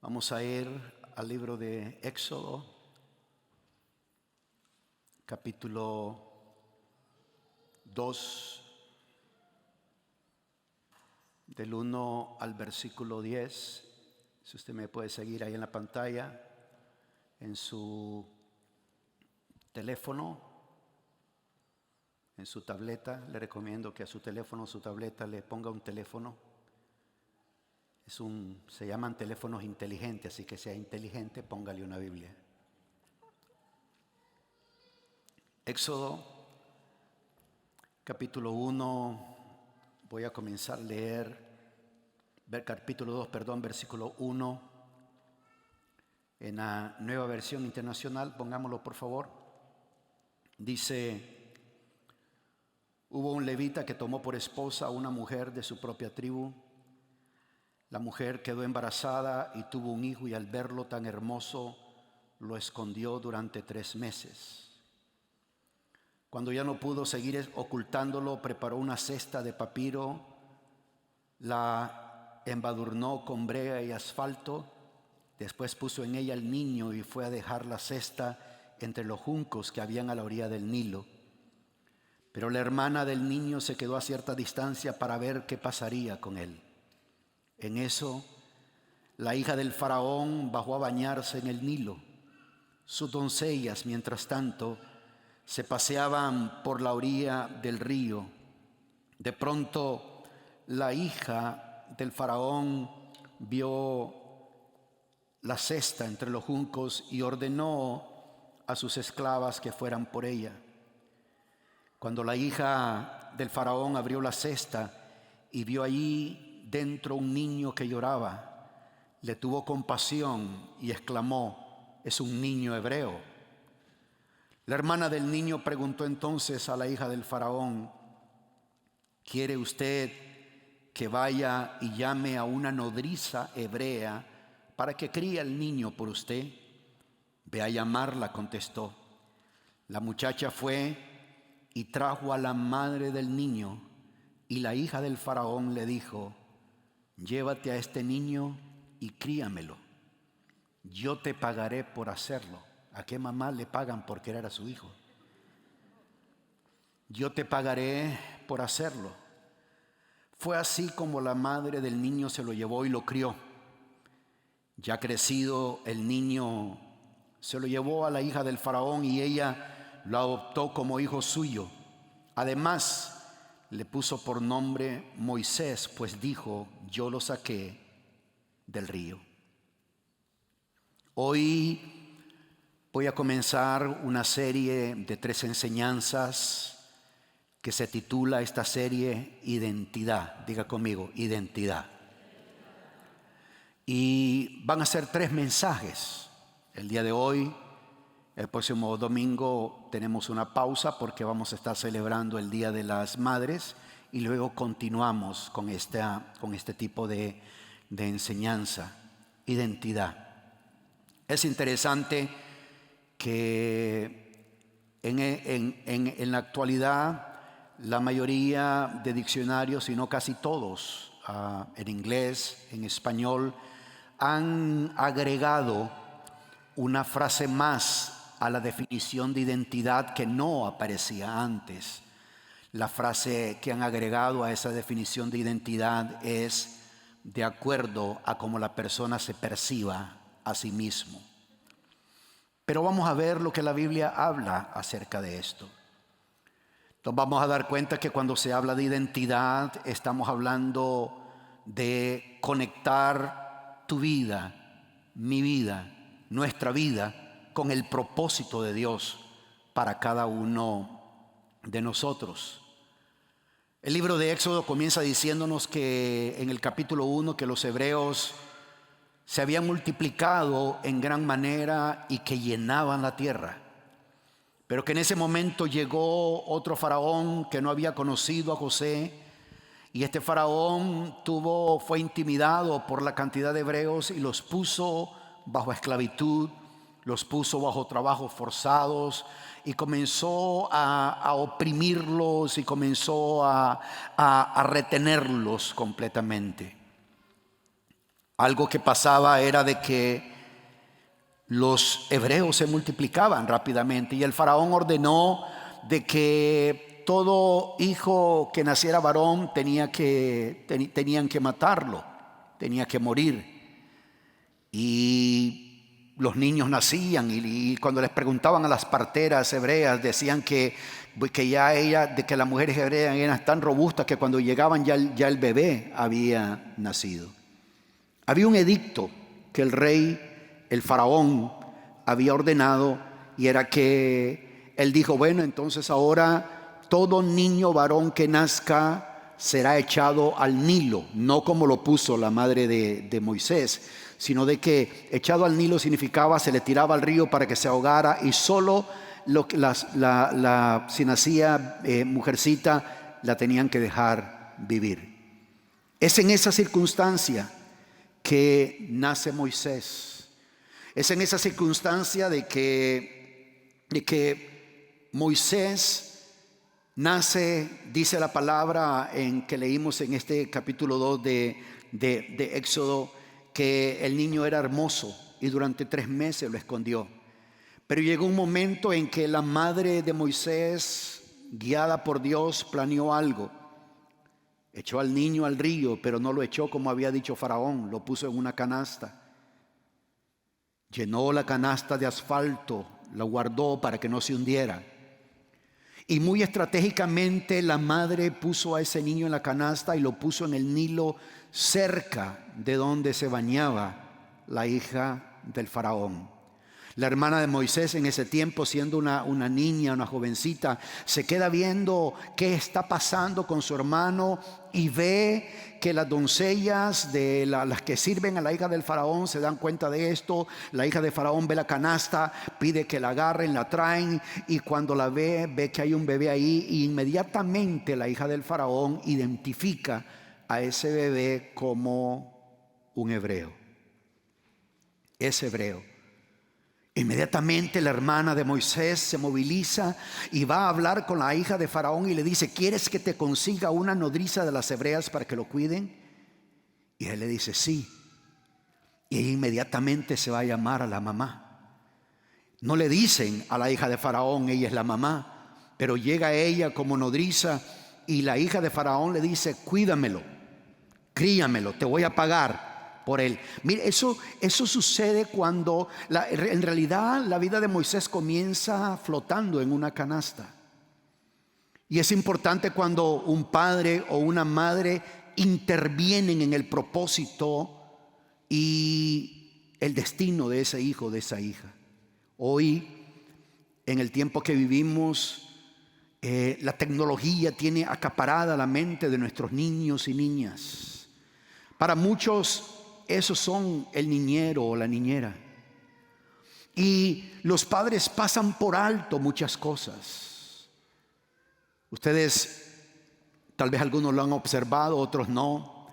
Vamos a ir al libro de Éxodo, capítulo 2, del 1 al versículo 10. Si usted me puede seguir ahí en la pantalla, en su teléfono, en su tableta. Le recomiendo que a su teléfono o su tableta le ponga un teléfono. Se llaman teléfonos inteligentes, así que sea inteligente, póngale una Biblia. Éxodo, capítulo 1, voy a comenzar a leer, capítulo 2, versículo 1, en la Nueva Versión Internacional, pongámoslo por favor. Dice: hubo un levita que tomó por esposa a una mujer de su propia tribu. La mujer quedó embarazada y tuvo un hijo, y al verlo tan hermoso lo escondió durante 3 meses. Cuando ya no pudo seguir ocultándolo, preparó una cesta de papiro, la embadurnó con brea y asfalto, después puso en ella al niño y fue a dejar la cesta entre los juncos que habían a la orilla del Nilo. Pero la hermana del niño se quedó a cierta distancia para ver qué pasaría con él. En eso, la hija del faraón bajó a bañarse en el Nilo. Sus doncellas, mientras tanto, se paseaban por la orilla del río. De pronto, la hija del faraón vio la cesta entre los juncos y ordenó a sus esclavas que fueran por ella. Cuando la hija del faraón abrió la cesta y vio allí dentro un niño que lloraba, le tuvo compasión y exclamó: es un niño hebreo. La hermana del niño preguntó entonces a la hija del faraón: ¿quiere usted que vaya y llame a una nodriza hebrea para que críe al niño por usted? Ve a llamarla, contestó. La muchacha fue y trajo a la madre del niño, y la hija del faraón le dijo: llévate a este niño y críamelo. Yo te pagaré por hacerlo. ¿A qué mamá le pagan por querer a su hijo? Yo te pagaré por hacerlo. Fue así como la madre del niño se lo llevó y lo crió. Ya crecido el niño, se lo llevó a la hija del faraón y ella lo adoptó como hijo suyo. Además, le puso por nombre Moisés, pues dijo: yo lo saqué del río. Hoy voy a comenzar una serie de 3 enseñanzas que se titula esta serie Identidad. Diga conmigo: identidad. Y van a ser 3 mensajes. El día de hoy, el próximo domingo tenemos una pausa porque vamos a estar celebrando el Día de las Madres, y luego continuamos con este tipo de enseñanza, identidad. Es interesante que en la actualidad la mayoría de diccionarios, si no casi todos, en inglés, en español, han agregado una frase más a la definición de identidad que no aparecía antes. La frase que han agregado a esa definición de identidad es: de acuerdo a cómo la persona se perciba a sí mismo. Pero vamos a ver lo que la Biblia habla acerca de esto. Nos vamos a dar cuenta que cuando se habla de identidad, estamos hablando de conectar tu vida, mi vida, nuestra vida con el propósito de Dios para cada uno de nosotros. El libro de Éxodo comienza diciéndonos que en el capítulo 1 que los hebreos se habían multiplicado en gran manera y que llenaban la tierra, pero que en ese momento llegó otro faraón que no había conocido a José, y este faraón fue intimidado por la cantidad de hebreos y los puso bajo esclavitud, los puso bajo trabajos forzados y comenzó a oprimirlos y comenzó a retenerlos completamente. Algo que pasaba era de que los hebreos se multiplicaban rápidamente y el faraón ordenó de que todo hijo que naciera varón tenían que matarlo, tenía que morir. Y los niños nacían y cuando les preguntaban a las parteras hebreas decían que las mujeres hebreas eran tan robustas que cuando llegaban ya el bebé había nacido. Había un edicto que el rey, el faraón, había ordenado, y era que él dijo: bueno, entonces ahora todo niño varón que nazca será echado al Nilo, no como lo puso la madre de Moisés, sino de que echado al Nilo significaba se le tiraba al río para que se ahogara, y solo si nacía mujercita la tenían que dejar vivir. Es en esa circunstancia que nace Moisés. Es en esa circunstancia de que Moisés nace, dice la palabra en que leímos en este capítulo 2 de Éxodo, que el niño era hermoso y durante 3 meses lo escondió. Pero llegó un momento en que la madre de Moisés, guiada por Dios, planeó algo. Echó al niño al río, pero no lo echó como había dicho Faraón, lo puso en una canasta. Llenó la canasta de asfalto, la guardó para que no se hundiera. Y muy estratégicamente la madre puso a ese niño en la canasta y lo puso en el Nilo, cerca de donde se bañaba la hija del faraón. La hermana de Moisés en ese tiempo, siendo una niña, una jovencita, se queda viendo qué está pasando con su hermano y ve que las doncellas de las que sirven a la hija del faraón se dan cuenta de esto. La hija de faraón ve la canasta, pide que la agarren, la traen, y cuando la ve que hay un bebé ahí, y inmediatamente la hija del faraón identifica a ese bebé como un hebreo. Es hebreo. Inmediatamente la hermana de Moisés se moviliza y va a hablar con la hija de faraón y le dice: ¿quieres que te consiga una nodriza de las hebreas para que lo cuiden? Y él le dice: sí. Y ella inmediatamente se va a llamar a la mamá. No le dicen a la hija de faraón: ella es la mamá, pero llega ella como nodriza y la hija de faraón le dice: cuídamelo, críamelo, te voy a pagar por él. Mire, eso sucede cuando en realidad la vida de Moisés comienza flotando en una canasta. Y es importante cuando un padre o una madre intervienen en el propósito y el destino de ese hijo, de esa hija. Hoy, en el tiempo que vivimos, la tecnología tiene acaparada la mente de nuestros niños y niñas. Para muchos, esos son el niñero o la niñera. Y los padres pasan por alto muchas cosas. Ustedes, tal vez algunos lo han observado, otros no.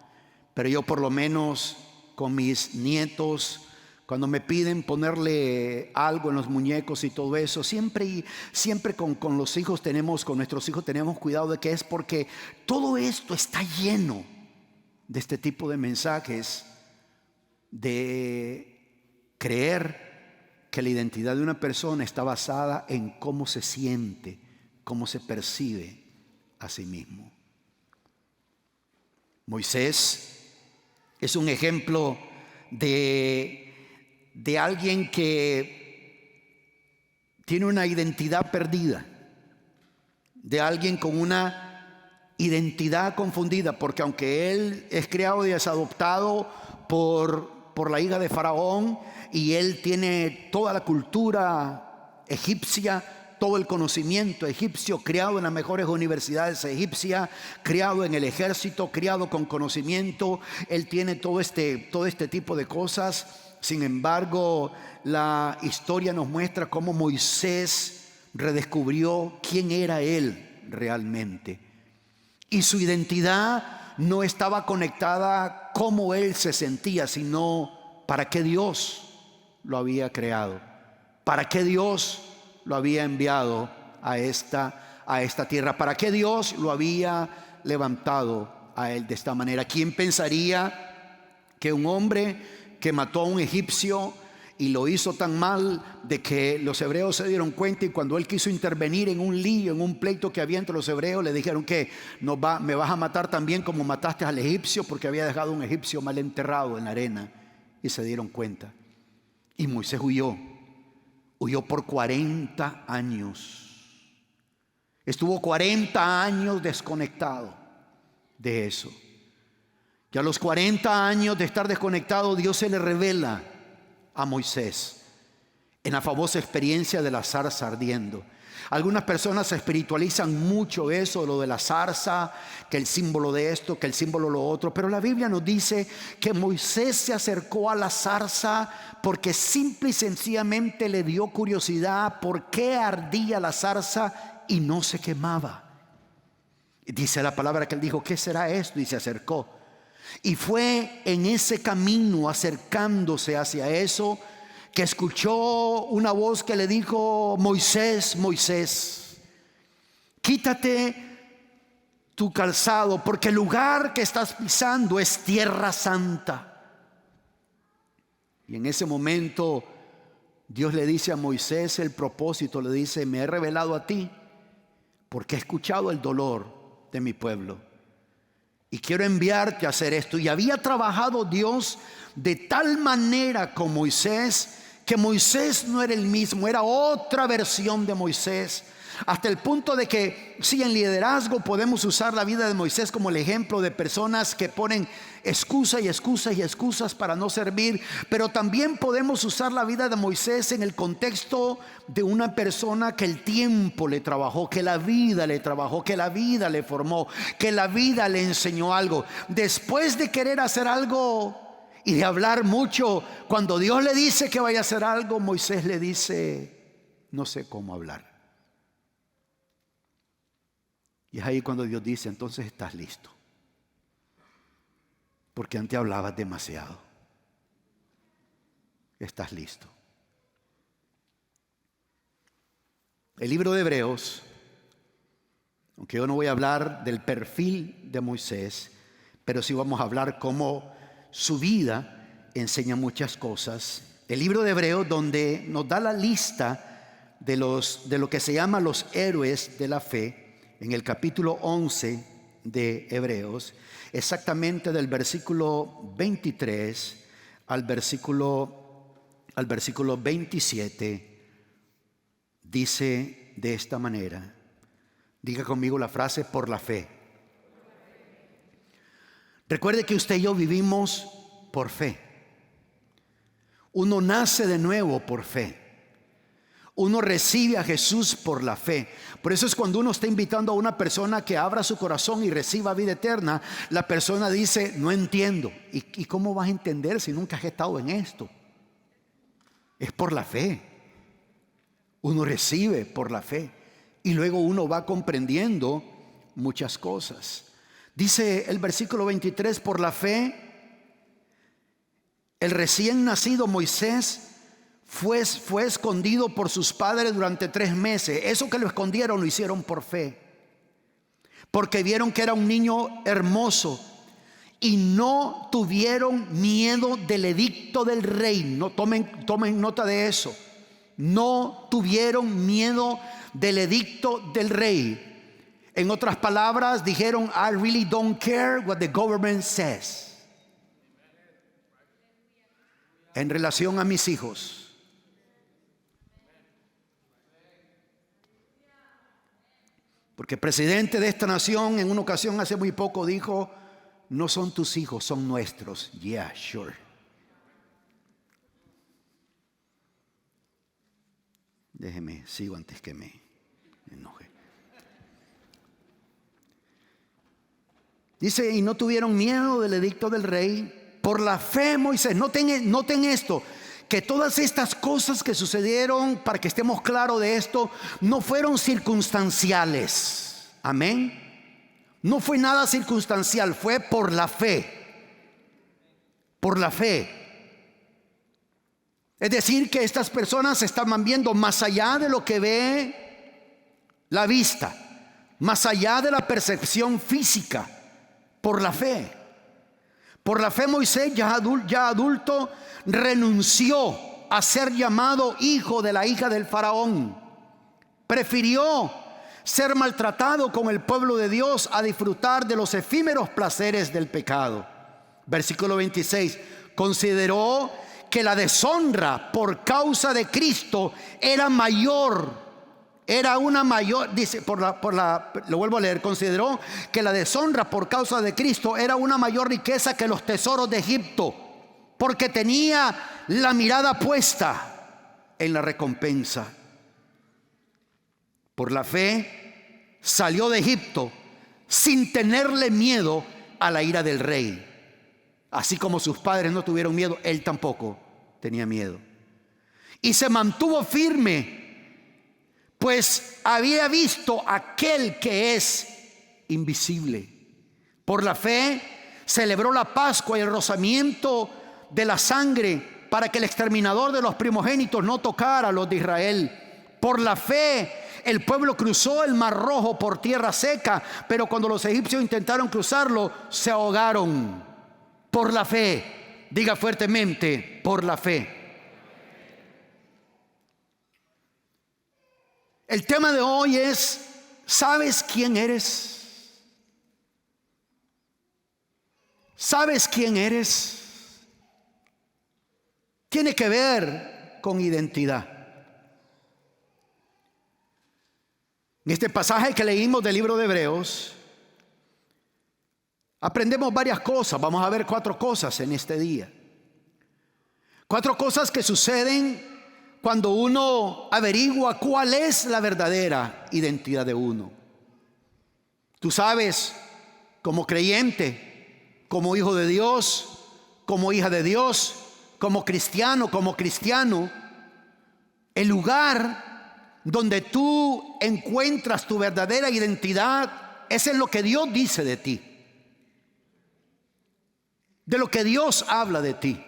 Pero yo por lo menos con mis nietos, cuando me piden ponerle algo en los muñecos y todo eso, siempre con los hijos con nuestros hijos tenemos cuidado de que es porque todo esto está lleno de este tipo de mensajes de creer que la identidad de una persona está basada en cómo se siente, cómo se percibe a sí mismo. Moisés es un ejemplo de alguien que tiene una identidad perdida, de alguien con una identidad confundida, porque aunque él es criado y es adoptado por la hija de Faraón, y él tiene toda la cultura egipcia, todo el conocimiento egipcio, criado en las mejores universidades egipcias, criado en el ejército, criado con conocimiento, él tiene todo este tipo de cosas. Sin embargo, la historia nos muestra cómo Moisés redescubrió quién era él realmente, y su identidad no estaba conectada a cómo él se sentía, sino para qué Dios lo había creado, para qué Dios lo había enviado a esta tierra, para qué Dios lo había levantado a él de esta manera. ¿Quién pensaría que un hombre que mató a un egipcio y lo hizo tan mal de que los hebreos se dieron cuenta, y cuando él quiso intervenir en un lío, en un pleito que había entre los hebreos, le dijeron que me vas a matar también como mataste al egipcio, porque había dejado un egipcio mal enterrado en la arena, y se dieron cuenta. Y Moisés huyó por 40 años. Estuvo 40 años desconectado de eso. Y a los 40 años de estar desconectado, Dios se le revela a Moisés en la famosa experiencia de la zarza ardiendo. Algunas personas espiritualizan mucho eso, lo de la zarza, que el símbolo de esto, que el símbolo de lo otro. Pero la Biblia nos dice que Moisés se acercó a la zarza porque simple y sencillamente le dio curiosidad por qué ardía la zarza y no se quemaba. Dice la palabra que él dijo: ¿qué será esto? Y se acercó. Y fue en ese camino, acercándose hacia eso, que escuchó una voz que le dijo: Moisés, Moisés, quítate tu calzado, porque el lugar que estás pisando es tierra santa. Y en ese momento Dios le dice a Moisés el propósito, le dice: me he revelado a ti porque he escuchado el dolor de mi pueblo y quiero enviarte a hacer esto. Y había trabajado Dios de tal manera con Moisés que Moisés no era el mismo, era otra versión de Moisés, hasta el punto de que sí, en liderazgo podemos usar la vida de Moisés como el ejemplo de personas que ponen excusa y excusas y excusas para no servir, pero también podemos usar la vida de Moisés en el contexto de una persona que el tiempo le trabajó, que la vida le trabajó, que la vida le formó, que la vida le enseñó algo. Después de querer hacer algo y de hablar mucho, cuando Dios le dice que vaya a hacer algo, Moisés le dice: no sé cómo hablar. Y es ahí cuando Dios dice: entonces estás listo, porque antes hablabas demasiado. Estás listo. El libro de Hebreos, aunque yo no voy a hablar del perfil de Moisés, pero sí vamos a hablar cómo su vida enseña muchas cosas. El libro de Hebreos, donde nos da la lista de lo que se llama los héroes de la fe, en el capítulo 11 de Hebreos, exactamente del versículo 23 al versículo 27, dice de esta manera. Diga conmigo la frase: por la fe. Recuerde que usted y yo vivimos por fe. Uno nace de nuevo por fe. Uno recibe a Jesús por la fe. Por eso es cuando uno está invitando a una persona que abra su corazón y reciba vida eterna, la persona dice: no entiendo. ¿Y cómo vas a entender si nunca has estado en esto? Es por la fe. Uno recibe por la fe y luego uno va comprendiendo muchas cosas. Dice el versículo 23: por la fe el recién nacido Moisés fue escondido por sus padres durante 3 meses. Eso que lo escondieron lo hicieron por fe, porque vieron que era un niño hermoso y no tuvieron miedo del edicto del rey. No, tomen nota de eso. No tuvieron miedo del edicto del rey. En otras palabras, dijeron: I really don't care what the government says. En relación a mis hijos, porque el presidente de esta nación en una ocasión hace muy poco dijo: no son tus hijos, son nuestros. Yeah, sure. Déjeme, sigo antes que me enoje. Dice: y no tuvieron miedo del edicto del rey. Por la fe Moisés, noten esto, que todas estas cosas que sucedieron, para que estemos claros de esto, no fueron circunstanciales. Amén. No fue nada circunstancial, fue por la fe. Por la fe. Es decir, que estas personas estaban viendo más allá de lo que ve la vista, más allá de la percepción física, por la fe. Por la fe Moisés, ya adulto, renunció a ser llamado hijo de la hija del faraón. Prefirió ser maltratado con el pueblo de Dios a disfrutar de los efímeros placeres del pecado. Versículo 26. Consideró que la deshonra por causa de Cristo era mayor. Era una mayor, dice, lo vuelvo a leer. Consideró que la deshonra por causa de Cristo era una mayor riqueza que los tesoros de Egipto, porque tenía la mirada puesta en la recompensa. Por la fe salió de Egipto sin tenerle miedo a la ira del rey. Así como sus padres no tuvieron miedo, él tampoco tenía miedo. Y se mantuvo firme, pues había visto aquel que es invisible. Por la fe celebró la Pascua y el rociamiento de la sangre para que el exterminador de los primogénitos no tocara a los de Israel. Por la fe el pueblo cruzó el Mar Rojo por tierra seca, pero cuando los egipcios intentaron cruzarlo, se ahogaron. Por la fe, diga fuertemente, por la fe. El tema de hoy es: ¿sabes quién eres? ¿Sabes quién eres? Tiene que ver con identidad. En este pasaje que leímos del libro de Hebreos, aprendemos varias cosas. Vamos a ver 4 cosas en este día. 4 cosas que suceden cuando uno averigua cuál es la verdadera identidad de uno. Tú sabes, como creyente, como hijo de Dios, como hija de Dios, como cristiano, el lugar donde tú encuentras tu verdadera identidad es en lo que Dios dice de ti, de lo que Dios habla de ti.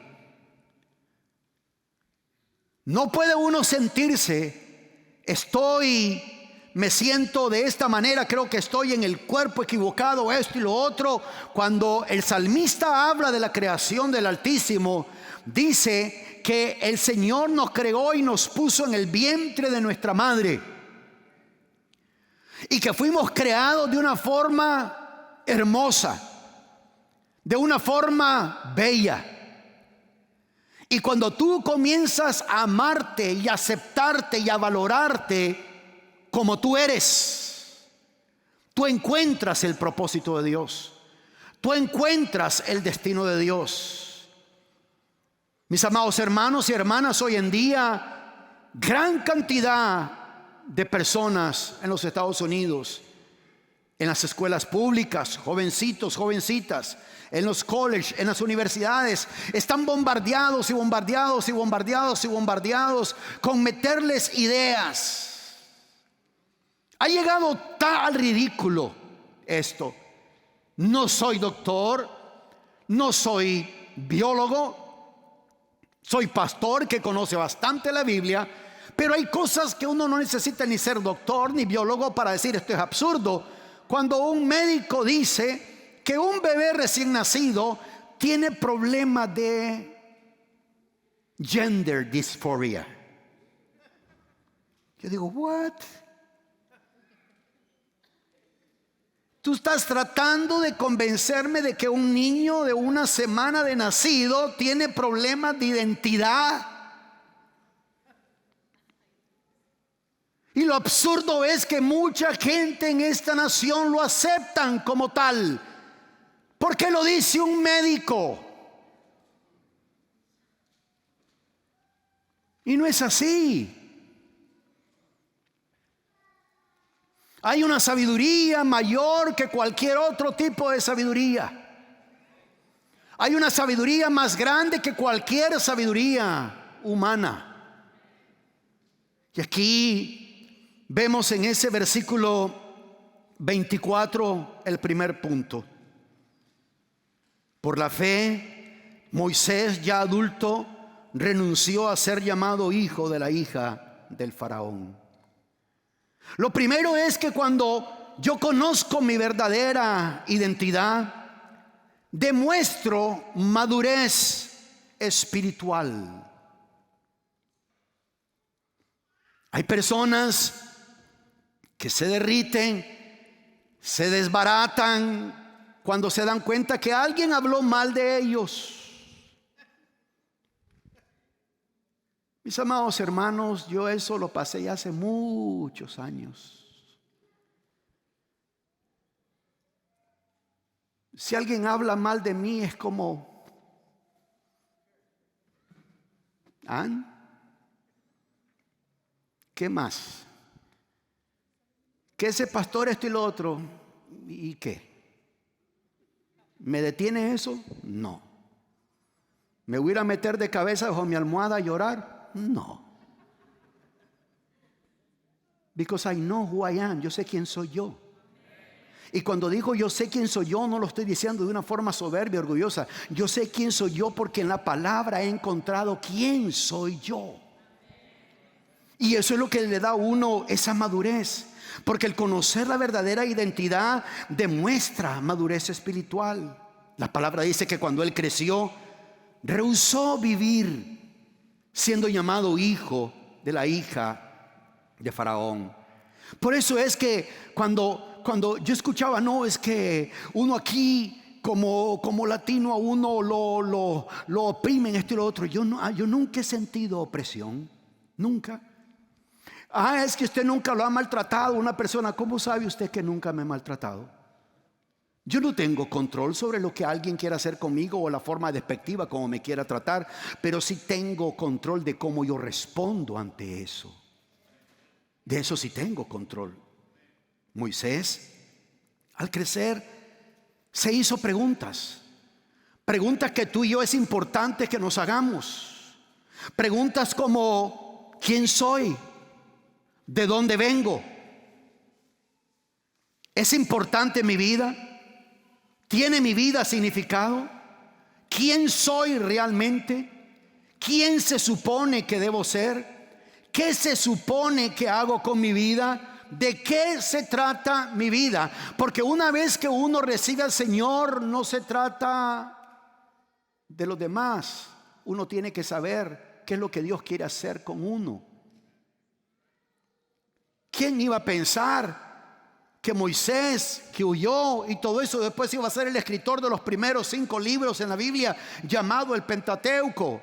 No puede uno sentirse: me siento de esta manera, creo que estoy en el cuerpo equivocado, esto y lo otro. Cuando el salmista habla de la creación del Altísimo, dice que el Señor nos creó y nos puso en el vientre de nuestra madre, y que fuimos creados de una forma hermosa, de una forma bella. Y cuando tú comienzas a amarte y a aceptarte y a valorarte como tú eres, tú encuentras el propósito de Dios, tú encuentras el destino de Dios. Mis amados hermanos y hermanas, hoy en día gran cantidad de personas en los Estados Unidos, en las escuelas públicas, jovencitos, jovencitas, en los colleges, en las universidades, están bombardeados con meterles ideas. Ha llegado tal ridículo esto. No soy doctor, no soy biólogo, soy pastor que conoce bastante la Biblia, pero hay cosas que uno no necesita ni ser doctor ni biólogo para decir esto es absurdo. Cuando un médico dice que un bebé recién nacido tiene problemas de gender dysphoria, yo digo, ¿what? Tú estás tratando de convencerme de que un niño de una semana de nacido tiene problemas de identidad. Y lo absurdo es que mucha gente en esta nación lo aceptan como tal, porque lo dice un médico. Y no es así. Hay una sabiduría mayor que cualquier otro tipo de sabiduría. Hay una sabiduría más grande que cualquier sabiduría humana. Y aquí vemos en ese versículo 24 el primer punto. Por la fe, Moisés, ya adulto, renunció a ser llamado hijo de la hija del faraón. Lo primero es que cuando yo conozco mi verdadera identidad, demuestro madurez espiritual. Hay personas que se derriten, se desbaratan cuando se dan cuenta que alguien habló mal de ellos. Mis amados hermanos, yo eso lo pasé ya hace muchos años. Si alguien habla mal de mí es como, ¿ah? ¿Qué más? Que ese pastor esto y lo otro. ¿Y qué? ¿Me detiene eso? No. ¿Me voy a ir a meter de cabeza bajo mi almohada a llorar? No. Because I know who I am. Yo sé quién soy yo. Y cuando digo yo sé quién soy yo, no lo estoy diciendo de una forma soberbia, orgullosa. Yo sé quién soy yo porque en la palabra he encontrado quién soy yo. Y eso es lo que le da a uno esa madurez. Porque el conocer la verdadera identidad demuestra madurez espiritual. La palabra dice que cuando él creció, rehusó vivir siendo llamado hijo de la hija de Faraón. Por eso es que cuando yo escuchaba, no, es que uno aquí como latino a uno lo oprimen esto y lo otro. Yo nunca he sentido opresión, nunca. Es que usted nunca lo ha maltratado una persona. ¿Cómo sabe usted que nunca me he maltratado? Yo no tengo control sobre lo que alguien quiera hacer conmigo o la forma despectiva como me quiera tratar, pero sí tengo control de cómo yo respondo ante eso. De eso sí tengo control. Moisés, al crecer, se hizo preguntas que tú y yo es importante que nos hagamos. Preguntas como: ¿quién soy? ¿De dónde vengo? ¿Es importante mi vida? ¿Tiene mi vida significado? ¿Quién soy realmente? ¿Quién se supone que debo ser? ¿Qué se supone que hago con mi vida? ¿De qué se trata mi vida? Porque una vez que uno recibe al Señor, no se trata de los demás. Uno tiene que saber qué es lo que Dios quiere hacer con uno. ¿Quién iba a pensar que Moisés, que huyó y todo eso, después iba a ser el escritor de los primeros 5 libros en la Biblia, llamado el Pentateuco?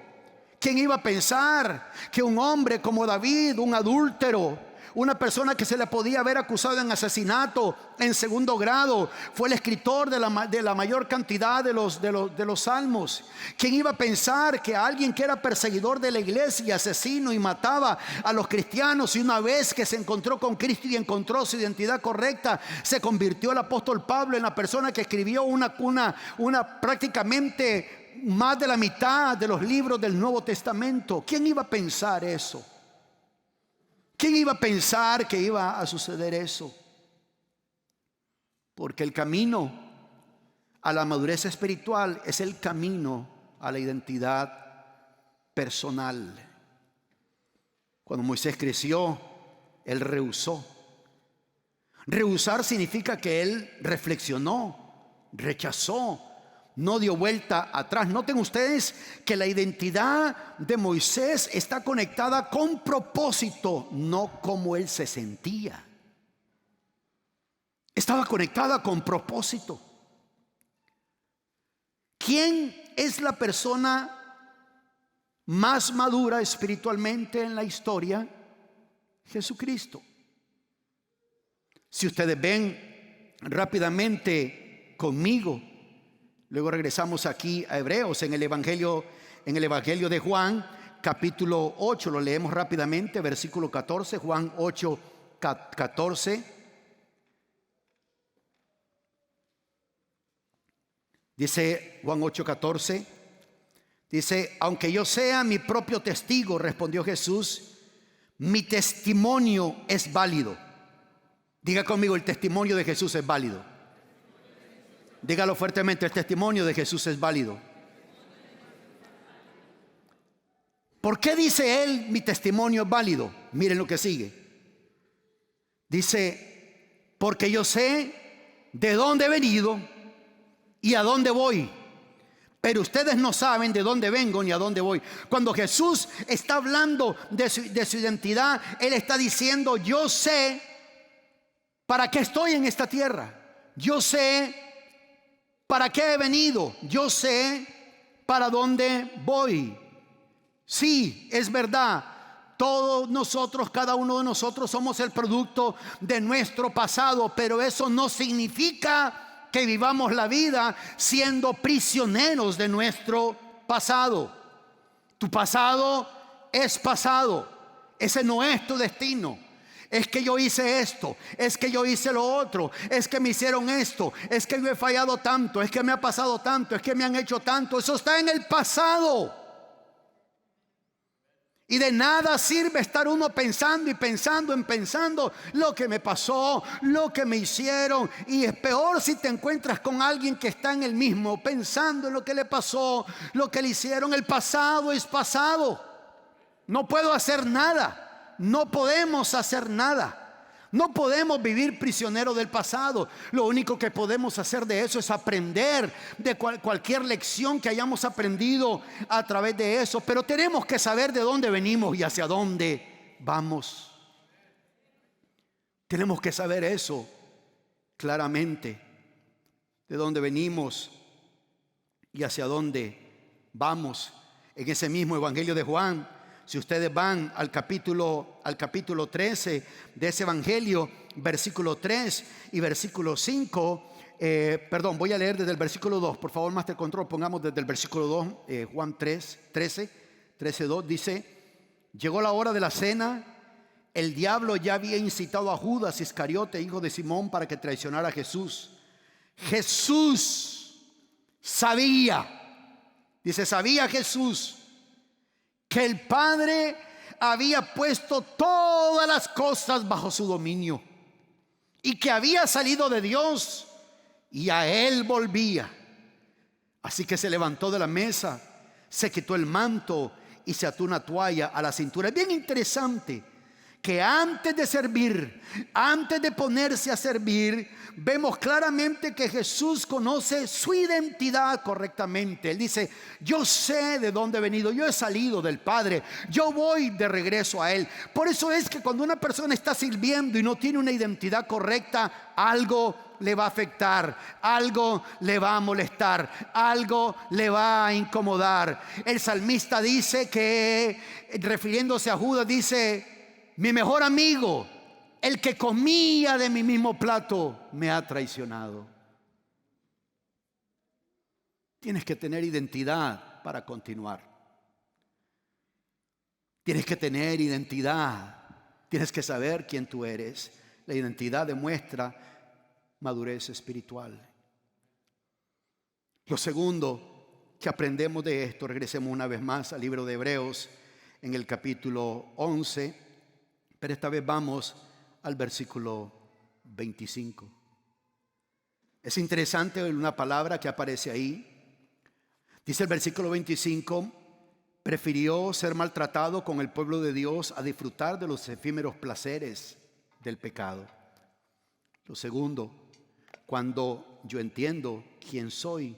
¿Quién iba a pensar que un hombre como David, un adúltero, una persona que se le podía haber acusado en asesinato en 2º grado, fue el escritor de la mayor cantidad de los salmos? ¿Quién iba a pensar que alguien que era perseguidor de la iglesia, asesino y mataba a los cristianos, y una vez que se encontró con Cristo y encontró su identidad correcta, se convirtió el apóstol Pablo en la persona que escribió una prácticamente más de la mitad de los libros del Nuevo Testamento? ¿Quién iba a pensar eso? ¿Quién iba a pensar que iba a suceder eso? Porque el camino a la madurez espiritual es el camino a la identidad personal. Cuando Moisés creció, él rehusó. Rehusar significa que él reflexionó, rechazó, no dio vuelta atrás. Noten ustedes que la identidad de Moisés está conectada con propósito, no como él se sentía. Estaba conectada con propósito. ¿Quién es la persona más madura espiritualmente en la historia? Jesucristo. Si ustedes ven rápidamente conmigo, luego regresamos aquí a Hebreos en el Evangelio de Juan, capítulo 8, lo leemos rápidamente, versículo 14, Juan 8, 14. Dice Juan 8, 14, dice: aunque yo sea mi propio testigo, respondió Jesús, mi testimonio es válido. Diga conmigo: el testimonio de Jesús es válido. Dígalo fuertemente: el testimonio de Jesús es válido. ¿Por qué dice él mi testimonio es válido? Miren lo que sigue. Dice: porque yo sé de dónde he venido y a dónde voy. pero ustedes no saben de dónde vengo ni a dónde voy. Cuando Jesús está hablando de su identidad, Él está diciendo: yo sé para qué estoy en esta tierra. Yo sé para qué he venido. Yo sé para dónde voy. Sí, es verdad. Todos nosotros, cada uno de nosotros, somos el producto de nuestro pasado, pero eso no significa que vivamos la vida siendo prisioneros de nuestro pasado. Tu pasado es pasado. Ese no es tu destino. Es que yo hice esto, es que yo hice lo otro, es que me hicieron esto, es que yo he fallado tanto, es que me ha pasado tanto, es que me han hecho tanto. Eso está en el pasado. Y de nada sirve estar uno pensando y pensando lo que me pasó, lo que me hicieron. Y es peor si te encuentras con alguien que está en el mismo, pensando en lo que le pasó, lo que le hicieron. El pasado es pasado. No puedo hacer nada. No podemos hacer nada. No podemos vivir prisioneros del pasado. Lo único que podemos hacer de eso es aprender de cualquier lección que hayamos aprendido a través de eso. Pero tenemos que saber de dónde venimos y hacia dónde vamos. Tenemos que saber eso claramente, de dónde venimos y hacia dónde vamos. En ese mismo Evangelio de Juan, si ustedes van al capítulo 13 de ese evangelio, versículo 3 y versículo 5, voy a leer desde el versículo 2, por favor, Master Control, pongamos desde el versículo 2, Juan 13, 2, dice: llegó la hora de la cena, el diablo ya había incitado a Judas Iscariote, hijo de Simón, para que traicionara a Jesús. Jesús sabía Jesús que el Padre había puesto todas las cosas bajo su dominio y que había salido de Dios y a Él volvía. Así que se levantó de la mesa, se quitó el manto y se ató una toalla a la cintura. Es bien interesante que antes de servir, antes de ponerse a servir, vemos claramente que Jesús conoce su identidad correctamente. Él dice: yo sé de dónde he venido, yo he salido del Padre, yo voy de regreso a Él. Por eso es que cuando una persona está sirviendo y no tiene una identidad correcta, algo le va a afectar, algo le va a molestar, algo le va a incomodar. El salmista dice que, refiriéndose a Judas, dice: mi mejor amigo, el que comía de mi mismo plato, me ha traicionado. Tienes que tener identidad para continuar. Tienes que tener identidad. Tienes que saber quién tú eres. La identidad demuestra madurez espiritual. Lo segundo que aprendemos de esto, regresemos una vez más al libro de Hebreos en el capítulo 11, pero esta vez vamos al versículo 25. Es interesante una palabra que aparece ahí. Dice el versículo 25: prefirió ser maltratado con el pueblo de Dios a disfrutar de los efímeros placeres del pecado. Lo segundo, cuando yo entiendo quién soy,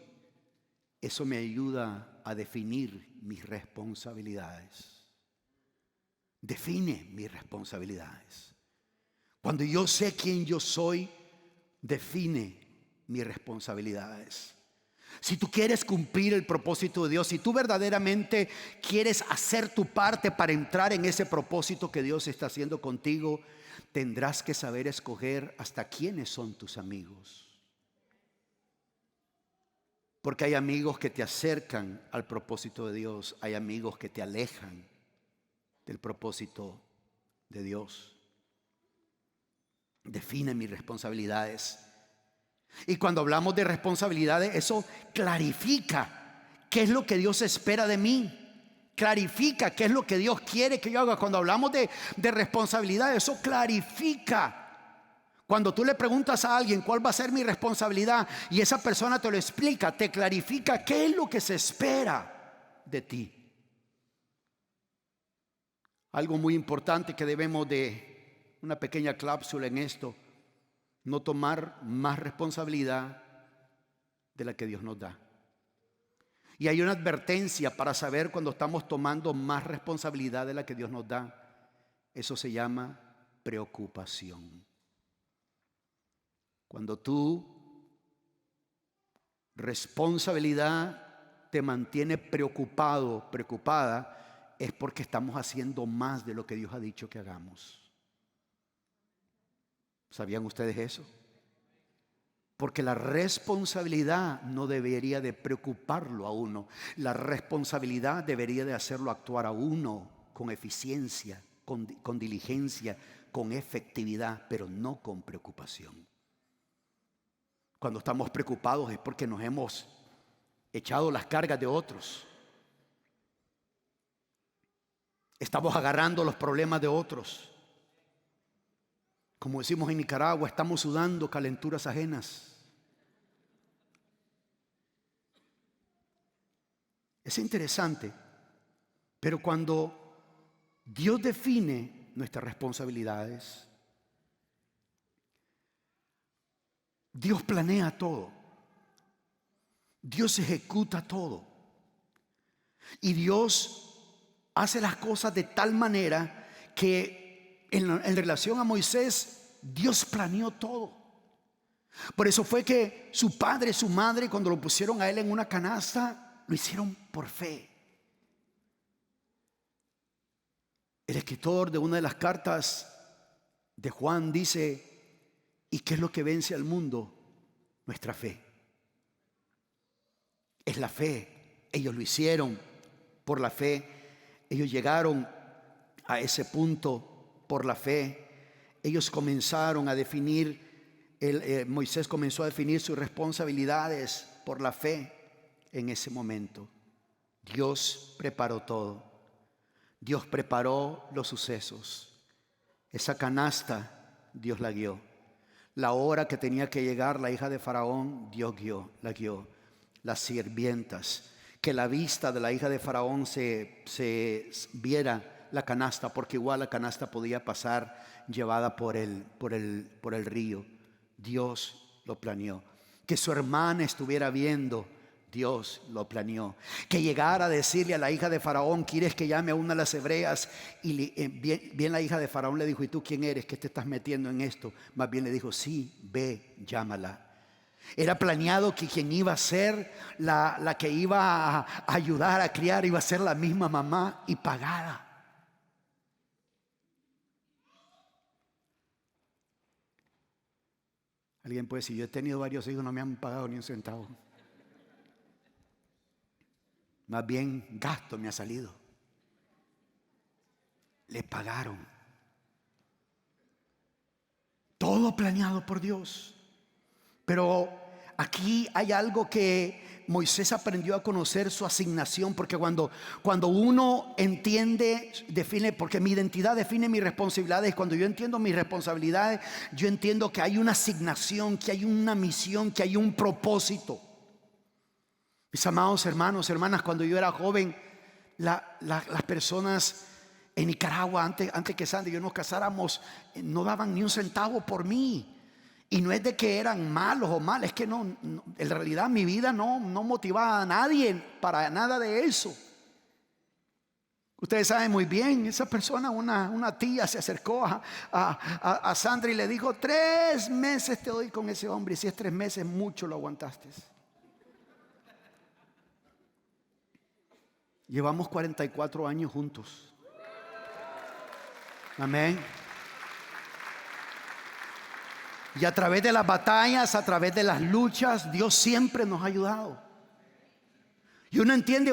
eso me ayuda a definir mis responsabilidades. Define mis responsabilidades. Cuando yo sé quién yo soy, define mis responsabilidades. Si tú quieres cumplir el propósito de Dios, si tú verdaderamente quieres hacer tu parte para entrar en ese propósito que Dios está haciendo contigo, tendrás que saber escoger hasta quiénes son tus amigos. Porque hay amigos que te acercan al propósito de Dios, hay amigos que te alejan del propósito de Dios. Define mis responsabilidades. Y cuando hablamos de responsabilidades, eso clarifica qué es lo que Dios espera de mí. Clarifica qué es lo que Dios quiere que yo haga. Cuando hablamos de responsabilidades, eso clarifica. Cuando tú le preguntas a alguien cuál va a ser mi responsabilidad y esa persona te lo explica, te clarifica qué es lo que se espera de ti. Algo muy importante que debemos de, una pequeña cláusula en esto: no tomar más responsabilidad de la que Dios nos da. Y hay una advertencia para saber cuando estamos tomando más responsabilidad de la que Dios nos da. Eso se llama preocupación. Cuando tu responsabilidad te mantiene preocupado, preocupada, es porque estamos haciendo más de lo que Dios ha dicho que hagamos. ¿Sabían ustedes eso? Porque la responsabilidad no debería de preocuparlo a uno. La responsabilidad debería de hacerlo actuar a uno con eficiencia, con diligencia, con efectividad, pero no con preocupación. Cuando estamos preocupados es porque nos hemos echado las cargas de otros. Estamos agarrando los problemas de otros. Como decimos en Nicaragua, estamos sudando calenturas ajenas. Es interesante, pero cuando Dios define nuestras responsabilidades, Dios planea todo. Dios ejecuta todo. Y Dios hace las cosas de tal manera que en relación a Moisés, Dios planeó todo. Por eso fue que su padre, su madre, cuando lo pusieron a él en una canasta, lo hicieron por fe. El escritor de una de las cartas de Juan dice: ¿y qué es lo que vence al mundo? Nuestra fe. Es la fe. Ellos lo hicieron por la fe. Ellos llegaron a ese punto por la fe. Ellos comenzaron a definir, Moisés comenzó a definir sus responsabilidades por la fe en ese momento. Dios preparó todo. Dios preparó los sucesos. Esa canasta Dios la guió. La hora que tenía que llegar la hija de Faraón, Dios la guió. Las sirvientas, que la vista de la hija de Faraón se viera la canasta, porque igual la canasta podía pasar llevada por el río. Dios lo planeó. Que su hermana estuviera viendo, Dios lo planeó. Que llegara a decirle a la hija de Faraón: ¿quieres que llame a una de las hebreas? Y bien la hija de Faraón le dijo: ¿y tú quién eres? ¿Qué te estás metiendo en esto? Más bien le dijo: sí, ve, llámala. Era planeado que quien iba a ser la que iba a ayudar a criar iba a ser la misma mamá, y pagada. Alguien puede decir: yo he tenido varios hijos, no me han pagado ni un centavo. Más bien gasto me ha salido. Le pagaron. Todo planeado por Dios. Pero aquí hay algo que Moisés aprendió a conocer: su asignación. Porque cuando uno entiende, define, porque mi identidad define mis responsabilidades. Cuando yo entiendo mis responsabilidades, yo entiendo que hay una asignación, que hay una misión, que hay un propósito. Mis amados hermanos, hermanas, cuando yo era joven, las personas en Nicaragua, antes que Sandy y yo nos casáramos, no daban ni un centavo por mí. Y no es de que eran malos o mal, es que no, en realidad mi vida no motivaba a nadie para nada de eso. Ustedes saben muy bien, esa persona, una tía, se acercó a Sandra y le dijo: 3 meses te doy con ese hombre, y si es 3 meses, mucho lo aguantaste. Llevamos 44 años juntos. Amén. Y a través de las batallas, a través de las luchas, Dios siempre nos ha ayudado. Y uno entiende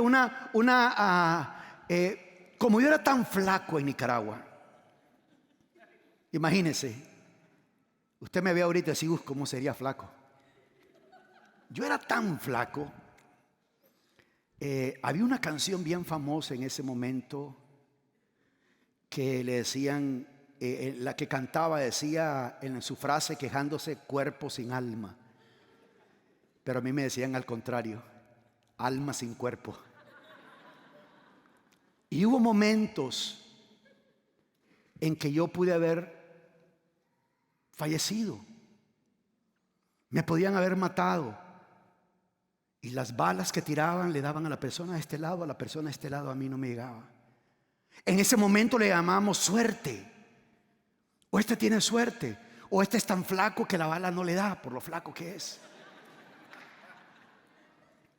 como yo era tan flaco en Nicaragua. Imagínese, usted me ve ahorita y dice: ¿cómo sería flaco? Yo era tan flaco. Había una canción bien famosa en ese momento que le decían, la que cantaba decía en su frase, quejándose: cuerpo sin alma. Pero a mí me decían al contrario: alma sin cuerpo. Y hubo momentos en que yo pude haber fallecido. Me podían haber matado. Y las balas que tiraban le daban a la persona de este lado, a la persona de este lado, a mí no me llegaba. En ese momento le llamamos suerte. O este tiene suerte, o este es tan flaco que la bala no le da por lo flaco que es.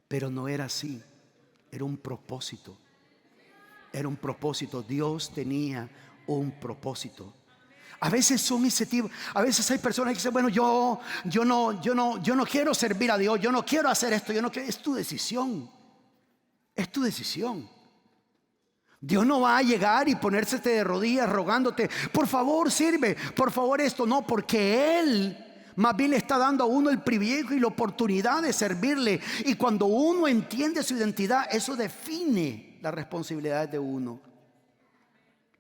Pero no era así, era un propósito. Era un propósito, Dios tenía un propósito. A veces son ese tipo, a veces hay personas que dicen, bueno, yo no quiero servir a Dios, yo no quiero hacer esto, yo no quiero. Es tu decisión. Es tu decisión. Dios no va a llegar y ponerse de rodillas rogándote, por favor sirve, por favor esto. No, porque Él más bien le está dando a uno el privilegio y la oportunidad de servirle. Y cuando uno entiende su identidad, eso define las responsabilidades de uno.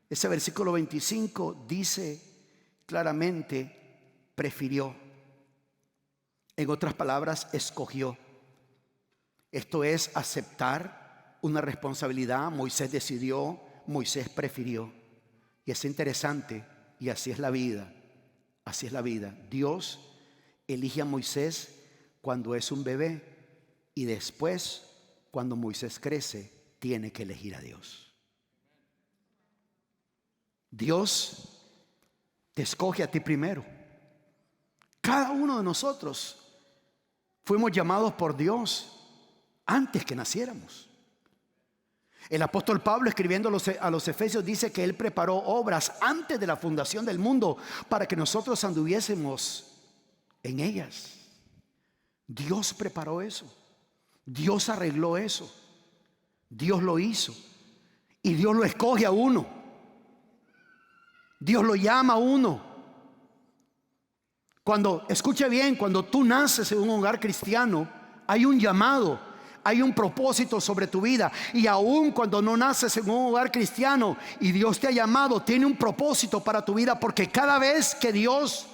Ese versículo 25 dice claramente, prefirió. En otras palabras, escogió. Esto es aceptar una responsabilidad. Moisés decidió, Moisés prefirió. Y es interesante, y así es la vida. Así es la vida. Dios elige a Moisés cuando es un bebé, y después, cuando Moisés crece, tiene que elegir a Dios. Dios te escoge a ti primero. Cada uno de nosotros fuimos llamados por Dios antes que naciéramos. El apóstol Pablo, escribiendo a los Efesios, dice que él preparó obras antes de la fundación del mundo para que nosotros anduviésemos en ellas. Dios preparó eso. Dios arregló eso. Dios lo hizo. Y Dios lo escoge a uno. Dios lo llama a uno. Cuando, escuche bien, cuando tú naces en un hogar cristiano, hay un llamado, hay un propósito sobre tu vida. Y aun cuando no naces en un hogar cristiano y Dios te ha llamado, tiene un propósito para tu vida. Porque cada vez que Dios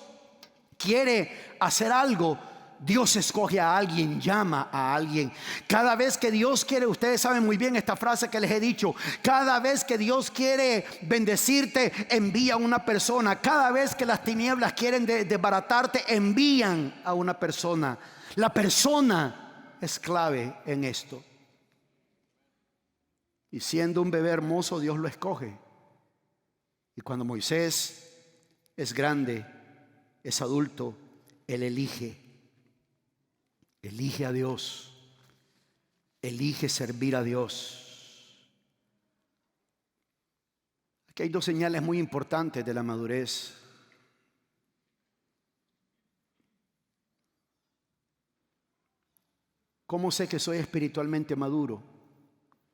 quiere hacer algo, Dios escoge a alguien, llama a alguien. Cada vez que Dios quiere, ustedes saben muy bien esta frase que les he dicho, cada vez que Dios quiere bendecirte, envía a una persona. Cada vez que las tinieblas quieren desbaratarte, envían a una persona. La persona es clave en esto. Y siendo un bebé hermoso, Dios lo escoge. Y cuando Moisés es grande, es adulto, él elige a Dios, elige servir a Dios. Aquí hay dos señales muy importantes de la madurez. ¿Cómo sé que soy espiritualmente maduro?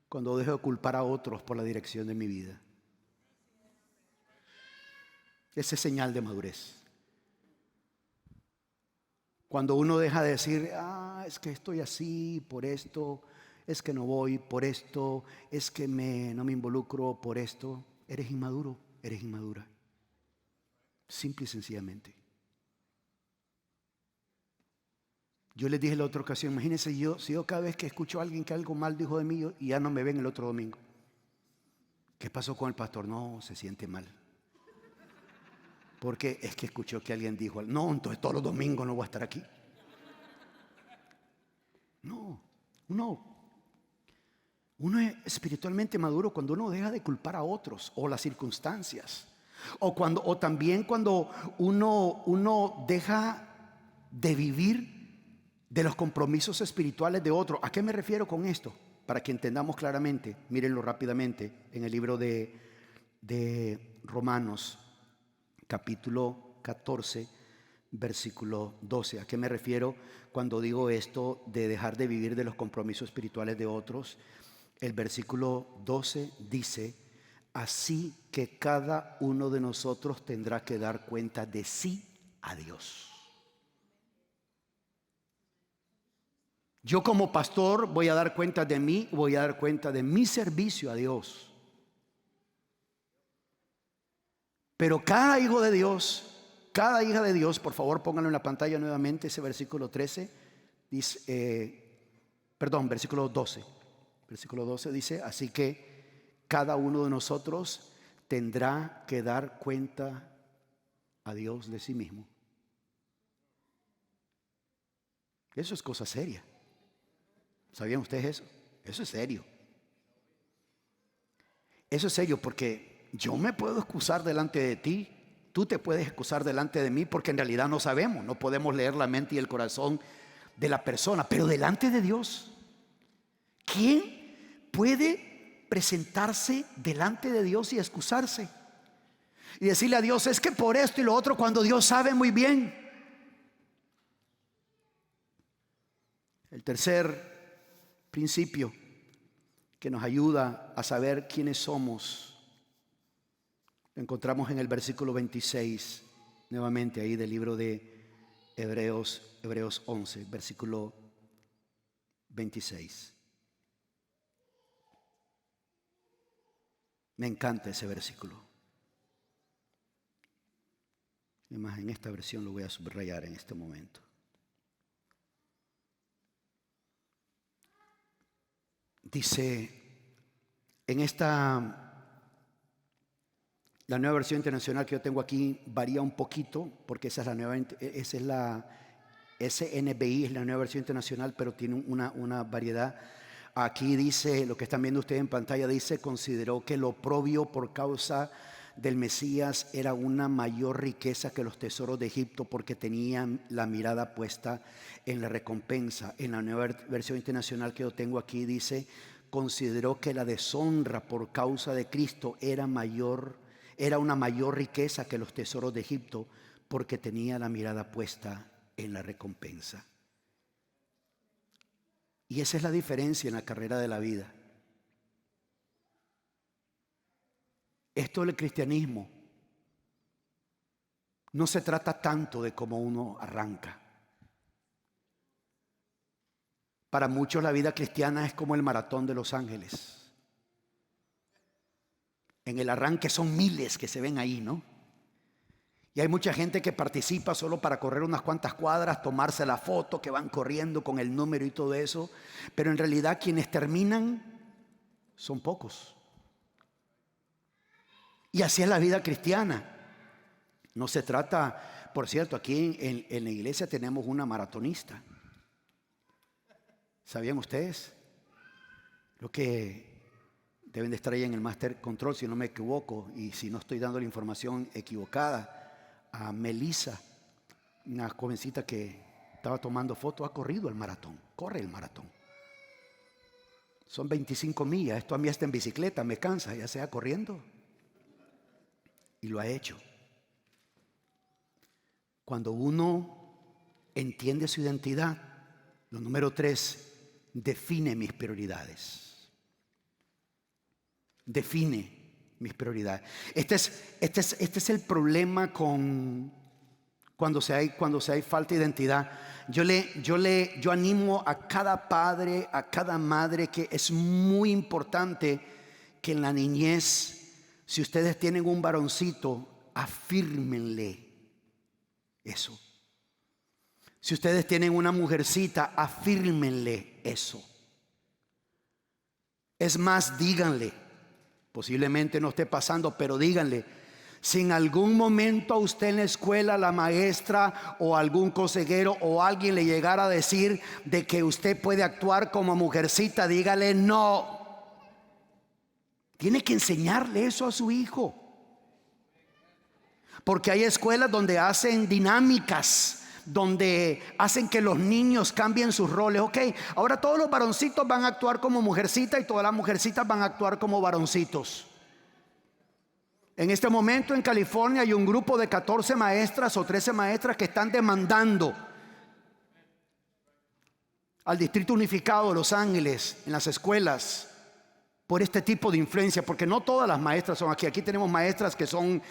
Cuando dejo de culpar a otros por la dirección de mi vida. Esa es señal de madurez. Cuando uno deja de decir, es que estoy así por esto, es que no voy por esto, es que no me involucro por esto. Eres inmaduro, eres inmadura. Simple y sencillamente. Yo les dije la otra ocasión, imagínense si yo cada vez que escucho a alguien que algo mal dijo de mí y ya no me ven el otro domingo. ¿Qué pasó con el pastor? No, se siente mal. Porque es que escuchó que alguien dijo, no, entonces todos los domingos no voy a estar aquí. No, uno es espiritualmente maduro cuando uno deja de culpar a otros o las circunstancias. O también cuando uno deja de vivir de los compromisos espirituales de otro. ¿A qué me refiero con esto? Para que entendamos claramente, mírenlo rápidamente en el libro de Romanos, capítulo 14, versículo 12. ¿A qué me refiero cuando digo esto de dejar de vivir de los compromisos espirituales de otros? El versículo 12 dice, así que cada uno de nosotros tendrá que dar cuenta de sí a Dios. Yo como pastor voy a dar cuenta de mí, voy a dar cuenta de mi servicio a Dios. Pero cada hijo de Dios, cada hija de Dios, por favor pónganlo en la pantalla nuevamente, ese versículo 13, versículo 12. Versículo 12 dice, así que cada uno de nosotros tendrá que dar cuenta a Dios de sí mismo. Eso es cosa seria. ¿Sabían ustedes eso? Eso es serio. Eso es serio porque yo me puedo excusar delante de ti, tú te puedes excusar delante de mí, porque en realidad no sabemos, no podemos leer la mente y el corazón de la persona, pero delante de Dios, ¿quién puede presentarse delante de Dios y excusarse? Y decirle a Dios, es que por esto y lo otro, cuando Dios sabe muy bien. El tercer principio que nos ayuda a saber quiénes somos, lo encontramos en el versículo 26, nuevamente ahí del libro de Hebreos 11, versículo 26. Me encanta ese versículo. Además, en esta versión lo voy a subrayar en este momento. Dice, la nueva versión internacional que yo tengo aquí varía un poquito, porque esa es la SNBI, es la nueva versión internacional, pero tiene una variedad. Aquí dice, lo que están viendo ustedes en pantalla, dice, consideró que lo oprobio por causa del Mesías era una mayor riqueza que los tesoros de Egipto, porque tenían la mirada puesta en la recompensa. En la nueva versión internacional que yo tengo aquí dice, consideró que la deshonra por causa de Cristo era una mayor riqueza que los tesoros de Egipto, porque tenía la mirada puesta en la recompensa. Y esa es la diferencia en la carrera de la vida. Esto del cristianismo no se trata tanto de cómo uno arranca. Para muchos la vida cristiana es como el maratón de Los Ángeles. En el arranque son miles que se ven ahí, ¿no? Y hay mucha gente que participa solo para correr unas cuantas cuadras, tomarse la foto, que van corriendo con el número y todo eso. Pero en realidad quienes terminan son pocos. Y así es la vida cristiana. No se trata, por cierto, aquí en la iglesia tenemos una maratonista. ¿Sabían ustedes? Lo que deben de estar ahí en el Master Control, si no me equivoco, y si no estoy dando la información equivocada, a Melissa, una jovencita que estaba tomando fotos, ha corrido el maratón, corre el maratón. Son 25 millas, esto a mí hasta en bicicleta me cansa, ya sea corriendo. Y lo ha hecho. Cuando uno entiende su identidad, lo número 3, define mis prioridades. Define mis prioridades. Este es el problema cuando se hay falta de identidad. Yo animo a cada padre, a cada madre, que es muy importante que en la niñez, si ustedes tienen un varoncito, afírmenle eso. Si ustedes tienen una mujercita, afírmenle eso. Es más, díganle, posiblemente no esté pasando, pero díganle, si en algún momento a usted en la escuela, la maestra o algún consejero o alguien le llegara a decir de que usted puede actuar como mujercita, dígale no. Tiene que enseñarle eso a su hijo. Porque hay escuelas donde hacen dinámicas, donde hacen que los niños cambien sus roles. Ok, ahora todos los varoncitos van a actuar como mujercitas y todas las mujercitas van a actuar como varoncitos. En este momento en California hay un grupo de 14 maestras o 13 maestras que están demandando al Distrito Unificado de Los Ángeles en las escuelas por este tipo de influencia, porque no todas las maestras son aquí. Aquí tenemos maestras que son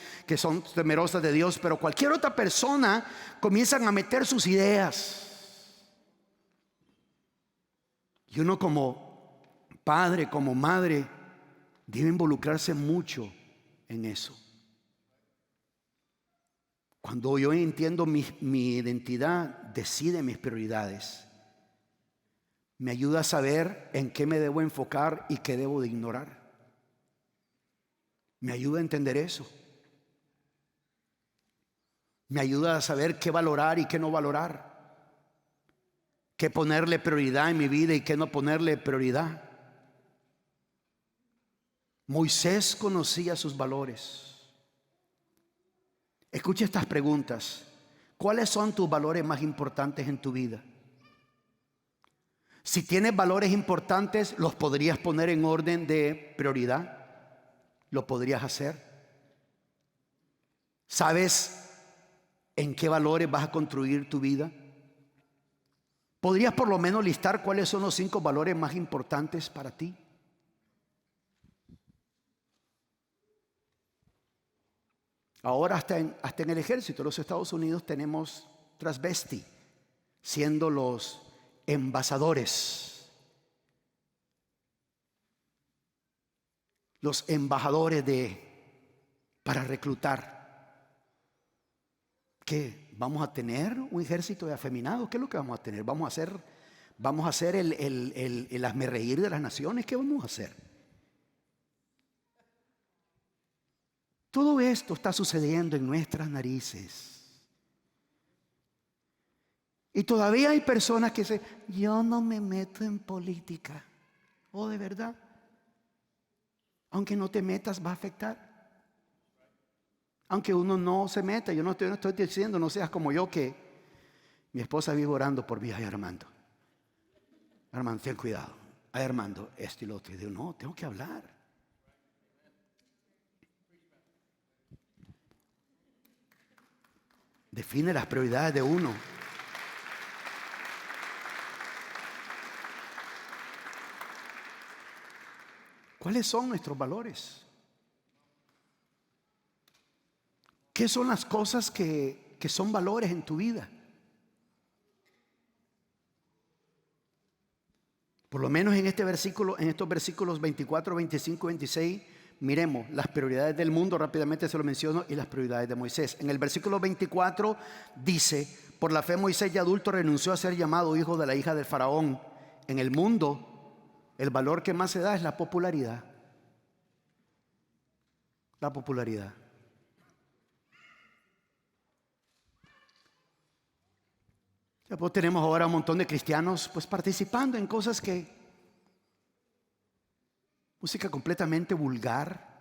temerosas de Dios, pero cualquier otra persona comienzan a meter sus ideas. Y uno como padre, como madre, debe involucrarse mucho en eso. Cuando yo entiendo mi identidad, decide mis prioridades. Me ayuda a saber en qué me debo enfocar y qué debo de ignorar. Me ayuda a entender eso. Me ayuda a saber qué valorar y qué no valorar. qué ponerle prioridad en mi vida y qué no ponerle prioridad. Moisés conocía sus valores. Escucha estas preguntas. ¿Cuáles son tus valores más importantes en tu vida? Si tienes valores importantes, ¿los podrías poner en orden de prioridad? ¿Lo podrías hacer? ¿Sabes en qué valores vas a construir tu vida? ¿Podrías por lo menos listar cuáles son los 5 valores más importantes para ti? Ahora hasta en el ejército de los Estados Unidos tenemos transvesti, siendo los embajadores para reclutar. ¿Qué? ¿Vamos a tener un ejército de afeminados? ¿Qué es lo que vamos a tener? ¿Vamos a hacer el hazmerreír de las naciones? ¿Qué vamos a hacer? Todo esto está sucediendo en nuestras narices. Y todavía hay personas que dicen, yo no me meto en política. ¿Oh, de verdad? Aunque no te metas, va a afectar. Aunque uno no se meta, yo no estoy diciendo, no seas como yo, que mi esposa vive orando por mí. Ay, Armando, ten cuidado. Ay, Armando, esto y lo otro. Y digo, no, tengo que hablar. Define las prioridades de uno. ¿Cuáles son nuestros valores? ¿Qué son las cosas que son valores en tu vida? Por lo menos en este versículo, en estos versículos 24, 25, 26, miremos las prioridades del mundo, rápidamente se lo menciono, y las prioridades de Moisés. En el versículo 24 dice, por la fe Moisés ya adulto renunció a ser llamado hijo de la hija del faraón. En el mundo, el valor que más se da es la popularidad. La popularidad. Después tenemos ahora un montón de cristianos pues participando en cosas música completamente vulgar.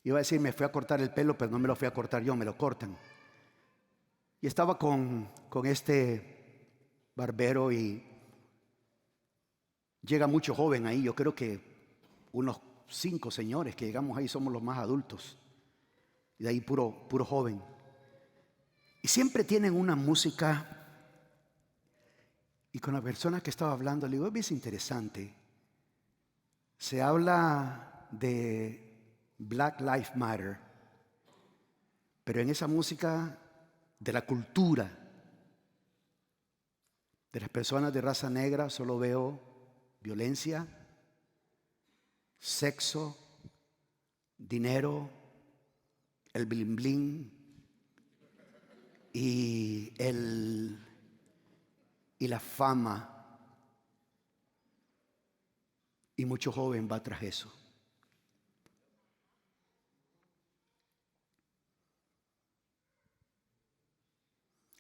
Iba a decir me fui a cortar el pelo, pero no me lo fui a cortar yo, me lo cortan. Y estaba con este barbero y llega mucho joven ahí. Yo creo que unos 5 señores que llegamos ahí somos los más adultos. Y de ahí puro joven. Y siempre tienen una música. Y con la persona que estaba hablando, le digo, es interesante. Se habla de Black Lives Matter. Pero en esa música de la cultura de las personas de raza negra solo veo violencia, sexo, dinero, el bling bling y la fama. Y mucho joven va tras eso.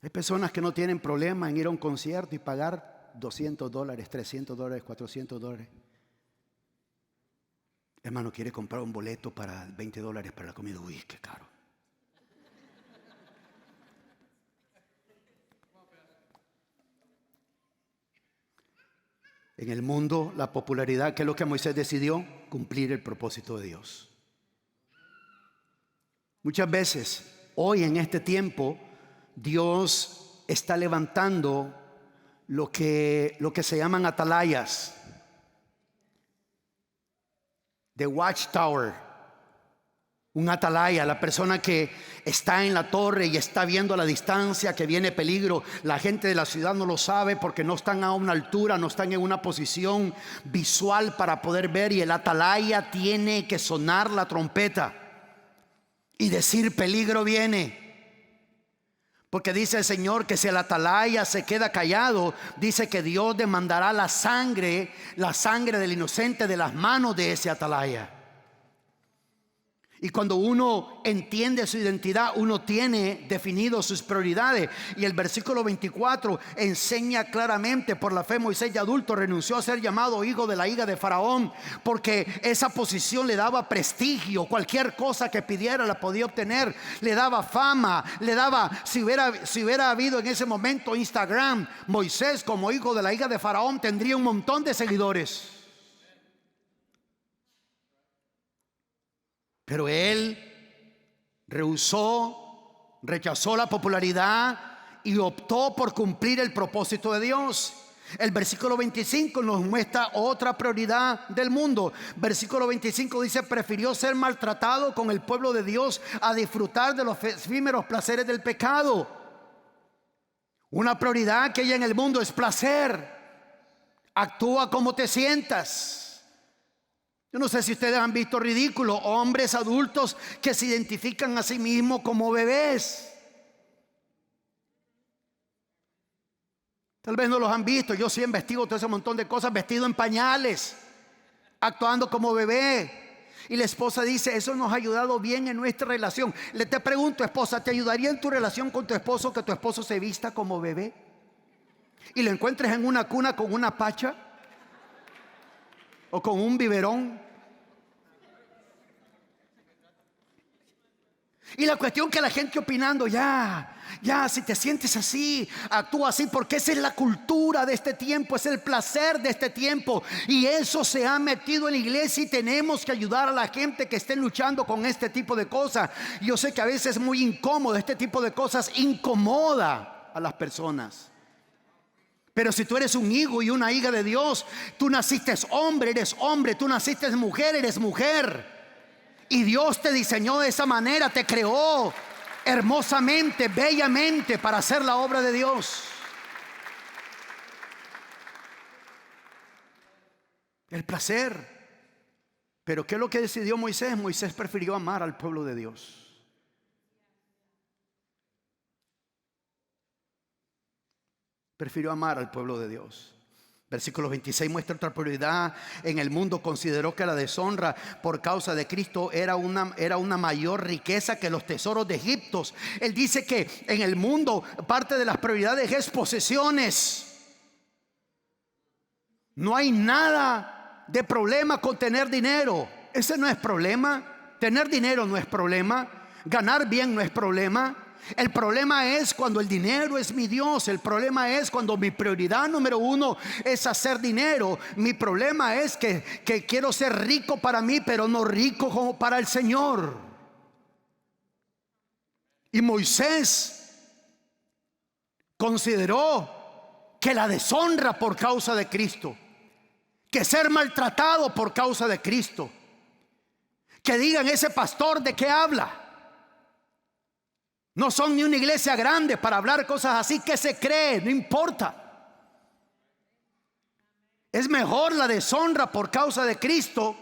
Hay personas que no tienen problema en ir a un concierto y pagar $200, $300, $400. Hermano, quiere comprar un boleto para $20 para la comida. Uy, qué caro. En el mundo, la popularidad, ¿qué es lo que Moisés decidió? Cumplir el propósito de Dios. Muchas veces, hoy en este tiempo, Dios está levantando lo que se llaman atalayas, the watchtower. Un atalaya, la persona que está en la torre y está viendo a la distancia que viene peligro. La gente de la ciudad no lo sabe porque no están a una altura, no están en una posición visual para poder ver. Y el atalaya tiene que sonar la trompeta y decir peligro viene. Porque dice el Señor que si el atalaya se queda callado, dice que Dios demandará la sangre del inocente de las manos de ese atalaya. Y cuando uno entiende su identidad, uno tiene definido sus prioridades. Y el versículo 24 enseña claramente: por la fe Moisés, ya adulto, renunció a ser llamado hijo de la hija de Faraón, porque esa posición le daba prestigio. Cualquier cosa que pidiera la podía obtener. Le daba fama, le daba, si hubiera habido en ese momento Instagram, Moisés como hijo de la hija de Faraón tendría un montón de seguidores. Pero él rechazó la popularidad y optó por cumplir el propósito de Dios. El versículo 25 nos muestra otra prioridad del mundo. Versículo 25 dice: prefirió ser maltratado con el pueblo de Dios a disfrutar de los efímeros placeres del pecado. Una prioridad que hay en el mundo es placer. Actúa como te sientas. Yo no sé si ustedes han visto ridículos, hombres adultos que se identifican a sí mismos como bebés. Tal vez no los han visto. Yo sí he investido todo ese montón de cosas, vestido en pañales, actuando como bebé. Y la esposa dice: eso nos ha ayudado bien en nuestra relación. Te pregunto, esposa, ¿te ayudaría en tu relación con tu esposo que tu esposo se vista como bebé y lo encuentres en una cuna con una pacha o con un biberón? Y la cuestión que la gente opinando: ya, si te sientes así, actúa así, porque esa es la cultura de este tiempo, es el placer de este tiempo. Y eso se ha metido en la iglesia, y tenemos que ayudar a la gente que esté luchando con este tipo de cosas. Yo sé que a veces es muy incómodo, este tipo de cosas incomoda a las personas. Pero si tú eres un hijo y una hija de Dios, tú naciste hombre, eres hombre, tú naciste mujer, eres mujer. Y Dios te diseñó de esa manera, te creó hermosamente, bellamente para hacer la obra de Dios. El placer. Pero ¿qué es lo que decidió Moisés? Moisés prefirió amar al pueblo de Dios. Prefirió amar al pueblo de Dios. Versículo 26 muestra otra prioridad en el mundo. Consideró que la deshonra por causa de Cristo era una mayor riqueza que los tesoros de Egipto. Él dice que en el mundo parte de las prioridades es posesiones. No hay nada de problema con tener dinero. Ese no es problema. Tener dinero no es problema. Ganar bien no es problema. El problema es cuando el dinero es mi Dios. El problema es cuando mi prioridad número uno es hacer dinero. Mi problema es que quiero ser rico para mí, pero no rico como para el Señor. Y Moisés consideró que la deshonra por causa de Cristo, que ser maltratado por causa de Cristo, que digan: ese pastor, ¿de qué habla? No son ni una iglesia grande para hablar cosas así. ¿Qué se cree? No importa. Es mejor la deshonra por causa de Cristo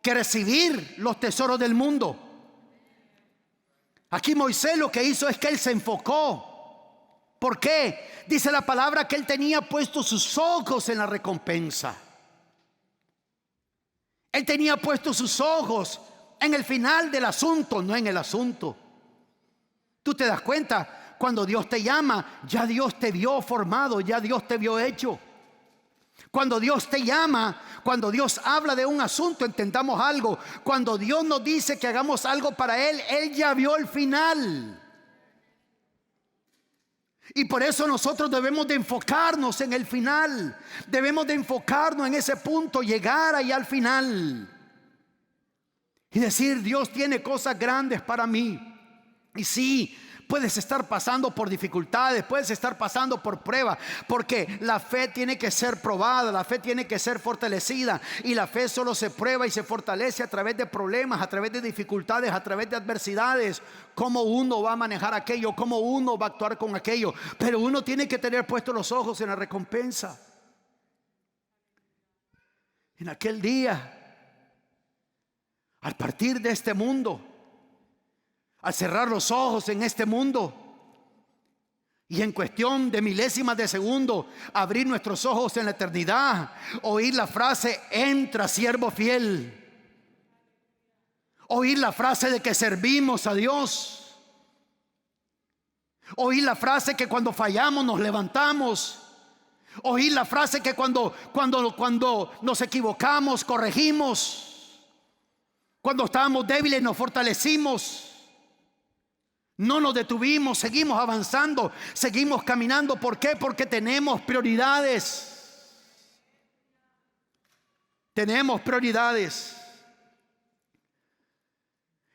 que recibir los tesoros del mundo. Aquí Moisés lo que hizo es que él se enfocó. ¿Por qué? Dice la palabra que él tenía puestos sus ojos en la recompensa. Él tenía puestos sus ojos en el final del asunto, no en el asunto. Tú te das cuenta, cuando Dios te llama, ya Dios te vio formado, ya Dios te vio hecho. Cuando Dios te llama, cuando Dios habla de un asunto, entendamos algo. Cuando Dios nos dice que hagamos algo para Él, Él ya vio el final. Y por eso nosotros debemos de enfocarnos en el final. Debemos de enfocarnos en ese punto, llegar ahí al final y decir: Dios tiene cosas grandes para mí. Y sí, puedes estar pasando por dificultades, puedes estar pasando por pruebas, porque la fe tiene que ser probada, la fe tiene que ser fortalecida. Y la fe solo se prueba y se fortalece a través de problemas, a través de dificultades, a través de adversidades. Cómo uno va a manejar aquello, cómo uno va a actuar con aquello. Pero uno tiene que tener puestos los ojos en la recompensa. En aquel día, al partir de este mundo, al cerrar los ojos en este mundo y en cuestión de milésimas de segundo abrir nuestros ojos en la eternidad, oír la frase: entra, siervo fiel. Oír la frase de que servimos a Dios. Oír la frase que cuando fallamos nos levantamos. Oír la frase que cuando nos equivocamos corregimos. Cuando estábamos débiles nos fortalecimos. No nos detuvimos, seguimos avanzando, seguimos caminando. ¿Por qué? Porque tenemos prioridades. Tenemos prioridades.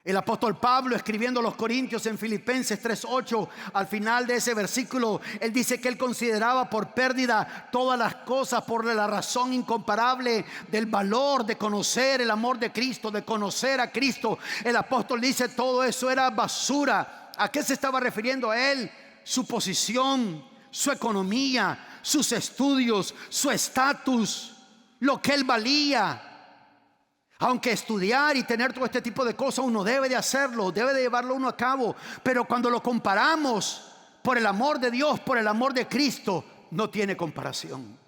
El apóstol Pablo, escribiendo a los Corintios en Filipenses 3:8, al final de ese versículo, él dice que él consideraba por pérdida todas las cosas por la razón incomparable del valor de conocer el amor de Cristo, de conocer a Cristo. El apóstol dice todo eso era basura. ¿A qué se estaba refiriendo a él? Su posición, su economía, sus estudios, su estatus, lo que él valía. Aunque estudiar y tener todo este tipo de cosas uno debe de hacerlo, debe de llevarlo uno a cabo, pero cuando lo comparamos por el amor de Dios, por el amor de Cristo, no tiene comparación.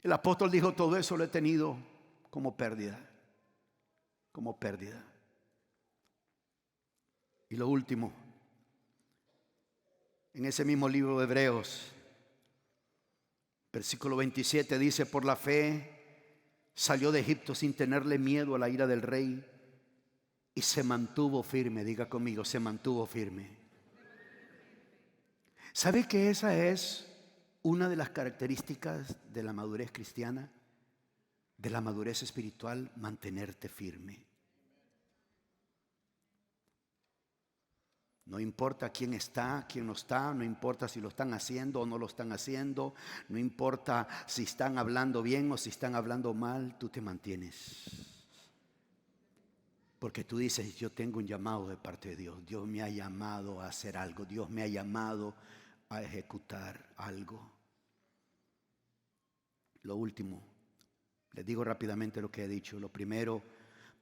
El apóstol dijo: todo eso lo he tenido como pérdida, como pérdida. Y lo último, en ese mismo libro de Hebreos, versículo 27 dice: por la fe salió de Egipto sin tenerle miedo a la ira del rey y se mantuvo firme. Diga conmigo: se mantuvo firme. ¿Sabe que esa es una de las características de la madurez cristiana, de la madurez espiritual? Mantenerte firme. No importa quién está, quién no está, no importa si lo están haciendo o no lo están haciendo, no importa si están hablando bien o si están hablando mal, tú te mantienes. Porque tú dices: yo tengo un llamado de parte de Dios. Dios me ha llamado a hacer algo. Dios me ha llamado a ejecutar algo. Lo último, les digo rápidamente lo que he dicho. Lo primero,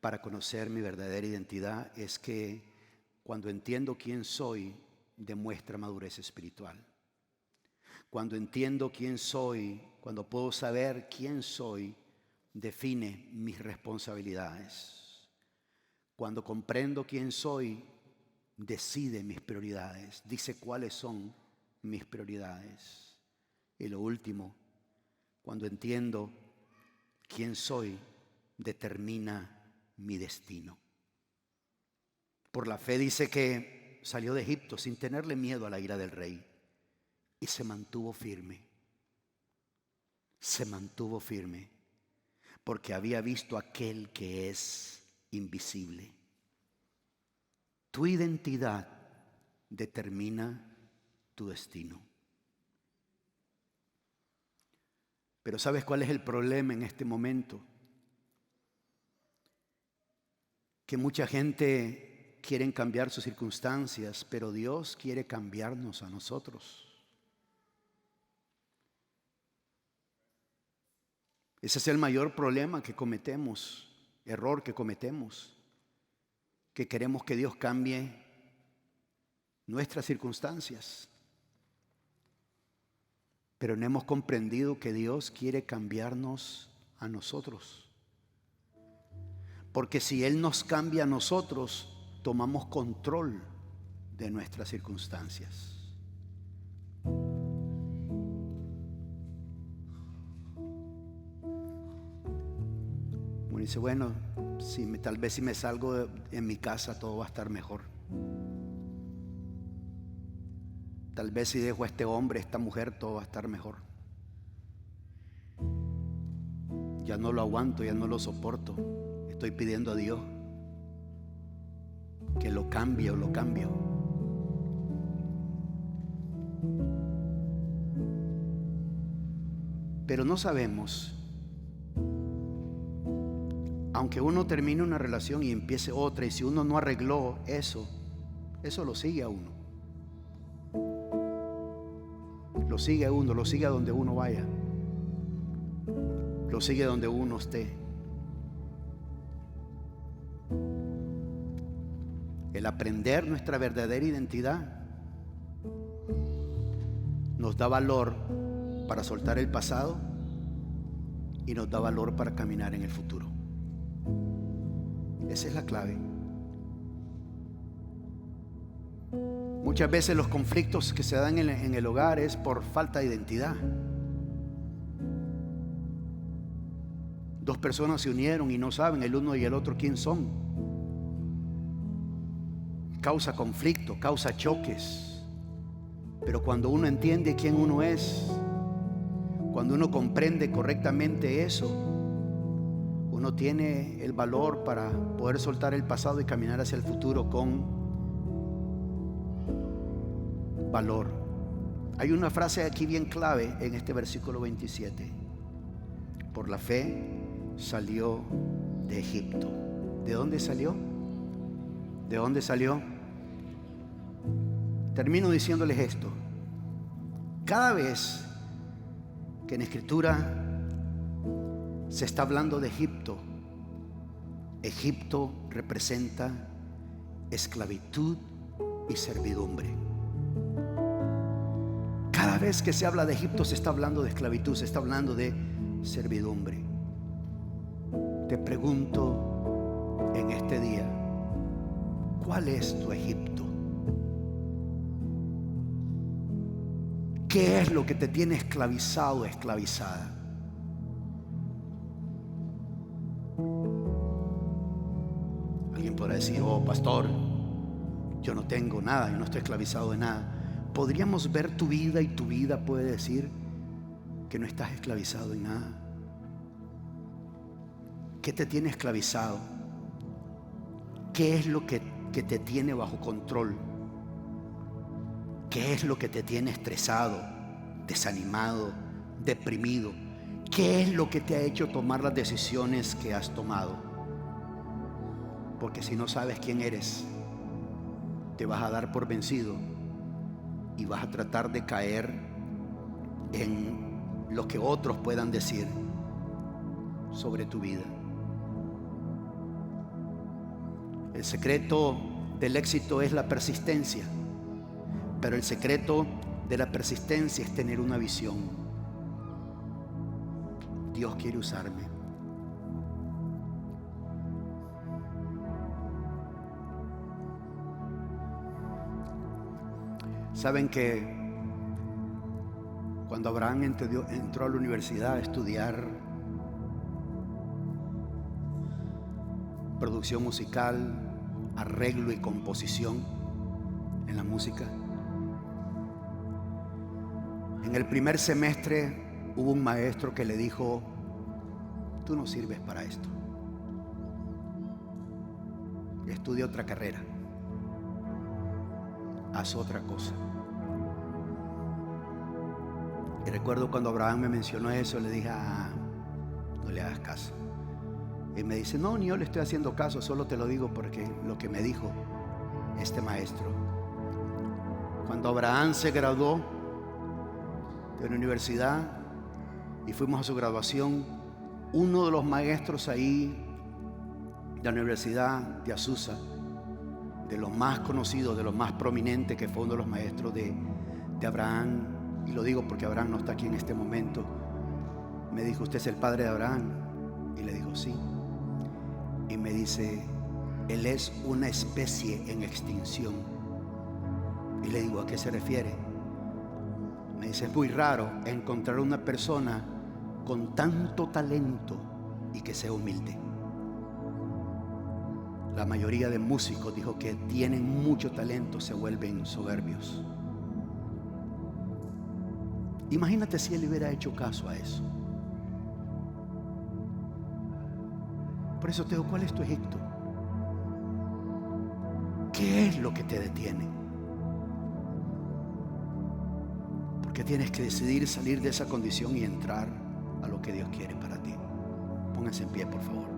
para conocer mi verdadera identidad, es que cuando entiendo quién soy, demuestra madurez espiritual. Cuando entiendo quién soy, cuando puedo saber quién soy, define mis responsabilidades. Cuando comprendo quién soy, decide mis prioridades, dice cuáles son mis prioridades. Y lo último, cuando entiendo quién soy, determina mi destino. Por la fe dice que salió de Egipto sin tenerle miedo a la ira del rey y se mantuvo firme. Se mantuvo firme porque había visto a aquel que es invisible. Tu identidad determina tu destino. Pero ¿sabes cuál es el problema en este momento? Que mucha gente quiere cambiar sus circunstancias, pero Dios quiere cambiarnos a nosotros. Ese es el mayor problema que cometemos, error que cometemos, que queremos que Dios cambie nuestras circunstancias, pero no hemos comprendido que Dios quiere cambiarnos a nosotros. Porque si Él nos cambia a nosotros, tomamos control de nuestras circunstancias. Uno dice: bueno, tal vez si me salgo en mi casa todo va a estar mejor. Tal vez si dejo a este hombre, a esta mujer, todo va a estar mejor. Ya no lo aguanto, ya no lo soporto. Estoy pidiendo a Dios que lo cambie o lo cambio. Pero no sabemos, aunque uno termine una relación y empiece otra, y si uno no arregló eso lo sigue a uno. Lo sigue a uno, lo sigue a donde uno vaya, lo sigue donde uno esté. El aprender nuestra verdadera identidad nos da valor para soltar el pasado y nos da valor para caminar en el futuro. Esa es la clave. Muchas veces los conflictos que se dan en el hogar es por falta de identidad. Dos personas se unieron y no saben el uno y el otro quién son. Causa conflicto, causa choques. Pero cuando uno entiende quién uno es, cuando uno comprende correctamente eso, uno tiene el valor para poder soltar el pasado y caminar hacia el futuro con valor. Hay una frase aquí bien clave en este versículo 27. Por la fe salió de Egipto. ¿De dónde salió? ¿De dónde salió? Termino diciéndoles esto. Cada vez que en Escritura se está hablando de Egipto, Egipto representa esclavitud y servidumbre. Cada vez que se habla de Egipto se está hablando de esclavitud, se está hablando de servidumbre. Te pregunto en este día, ¿cuál es tu Egipto? ¿Qué es lo que te tiene esclavizado o esclavizada? Alguien podrá decir, oh pastor, yo no tengo nada, yo no estoy esclavizado de nada. Podríamos ver tu vida y tu vida puede decir que no estás esclavizado en nada. ¿Qué te tiene esclavizado? ¿Qué es lo que te tiene bajo control? ¿Qué es lo que te tiene estresado, desanimado, deprimido? ¿Qué es lo que te ha hecho tomar las decisiones que has tomado? Porque si no sabes quién eres, te vas a dar por vencido y vas a tratar de caer en lo que otros puedan decir sobre tu vida. El secreto del éxito es la persistencia, pero el secreto de la persistencia es tener una visión. Dios quiere usarme. Saben que cuando Abraham entró a la universidad a estudiar producción musical, arreglo y composición en la música, en el primer semestre hubo un maestro que le dijo: tú no sirves para esto, estudia otra carrera, haz otra cosa. Y recuerdo cuando Abraham me mencionó eso, le dije: no le hagas caso. Y me dice: no, ni yo le estoy haciendo caso, solo te lo digo porque lo que me dijo este maestro. Cuando Abraham se graduó de la universidad y fuimos a su graduación, uno de los maestros ahí de la Universidad de Azusa, de los más conocidos, de los más prominentes, que fue uno de los maestros de Abraham, y lo digo porque Abraham no está aquí en este momento, me dijo: ¿usted es el padre de Abraham? Y le digo: sí. Y me dice: él es una especie en extinción. Y le digo: ¿a qué se refiere? Me dice: es muy raro encontrar una persona con tanto talento y que sea humilde. La mayoría de músicos, dijo, que tienen mucho talento se vuelven soberbios. Imagínate si él hubiera hecho caso a eso. Por eso te digo, ¿cuál es tu Egipto? ¿Qué es lo que te detiene? Porque tienes que decidir salir de esa condición y entrar a lo que Dios quiere para ti. Pónganse en pie, por favor.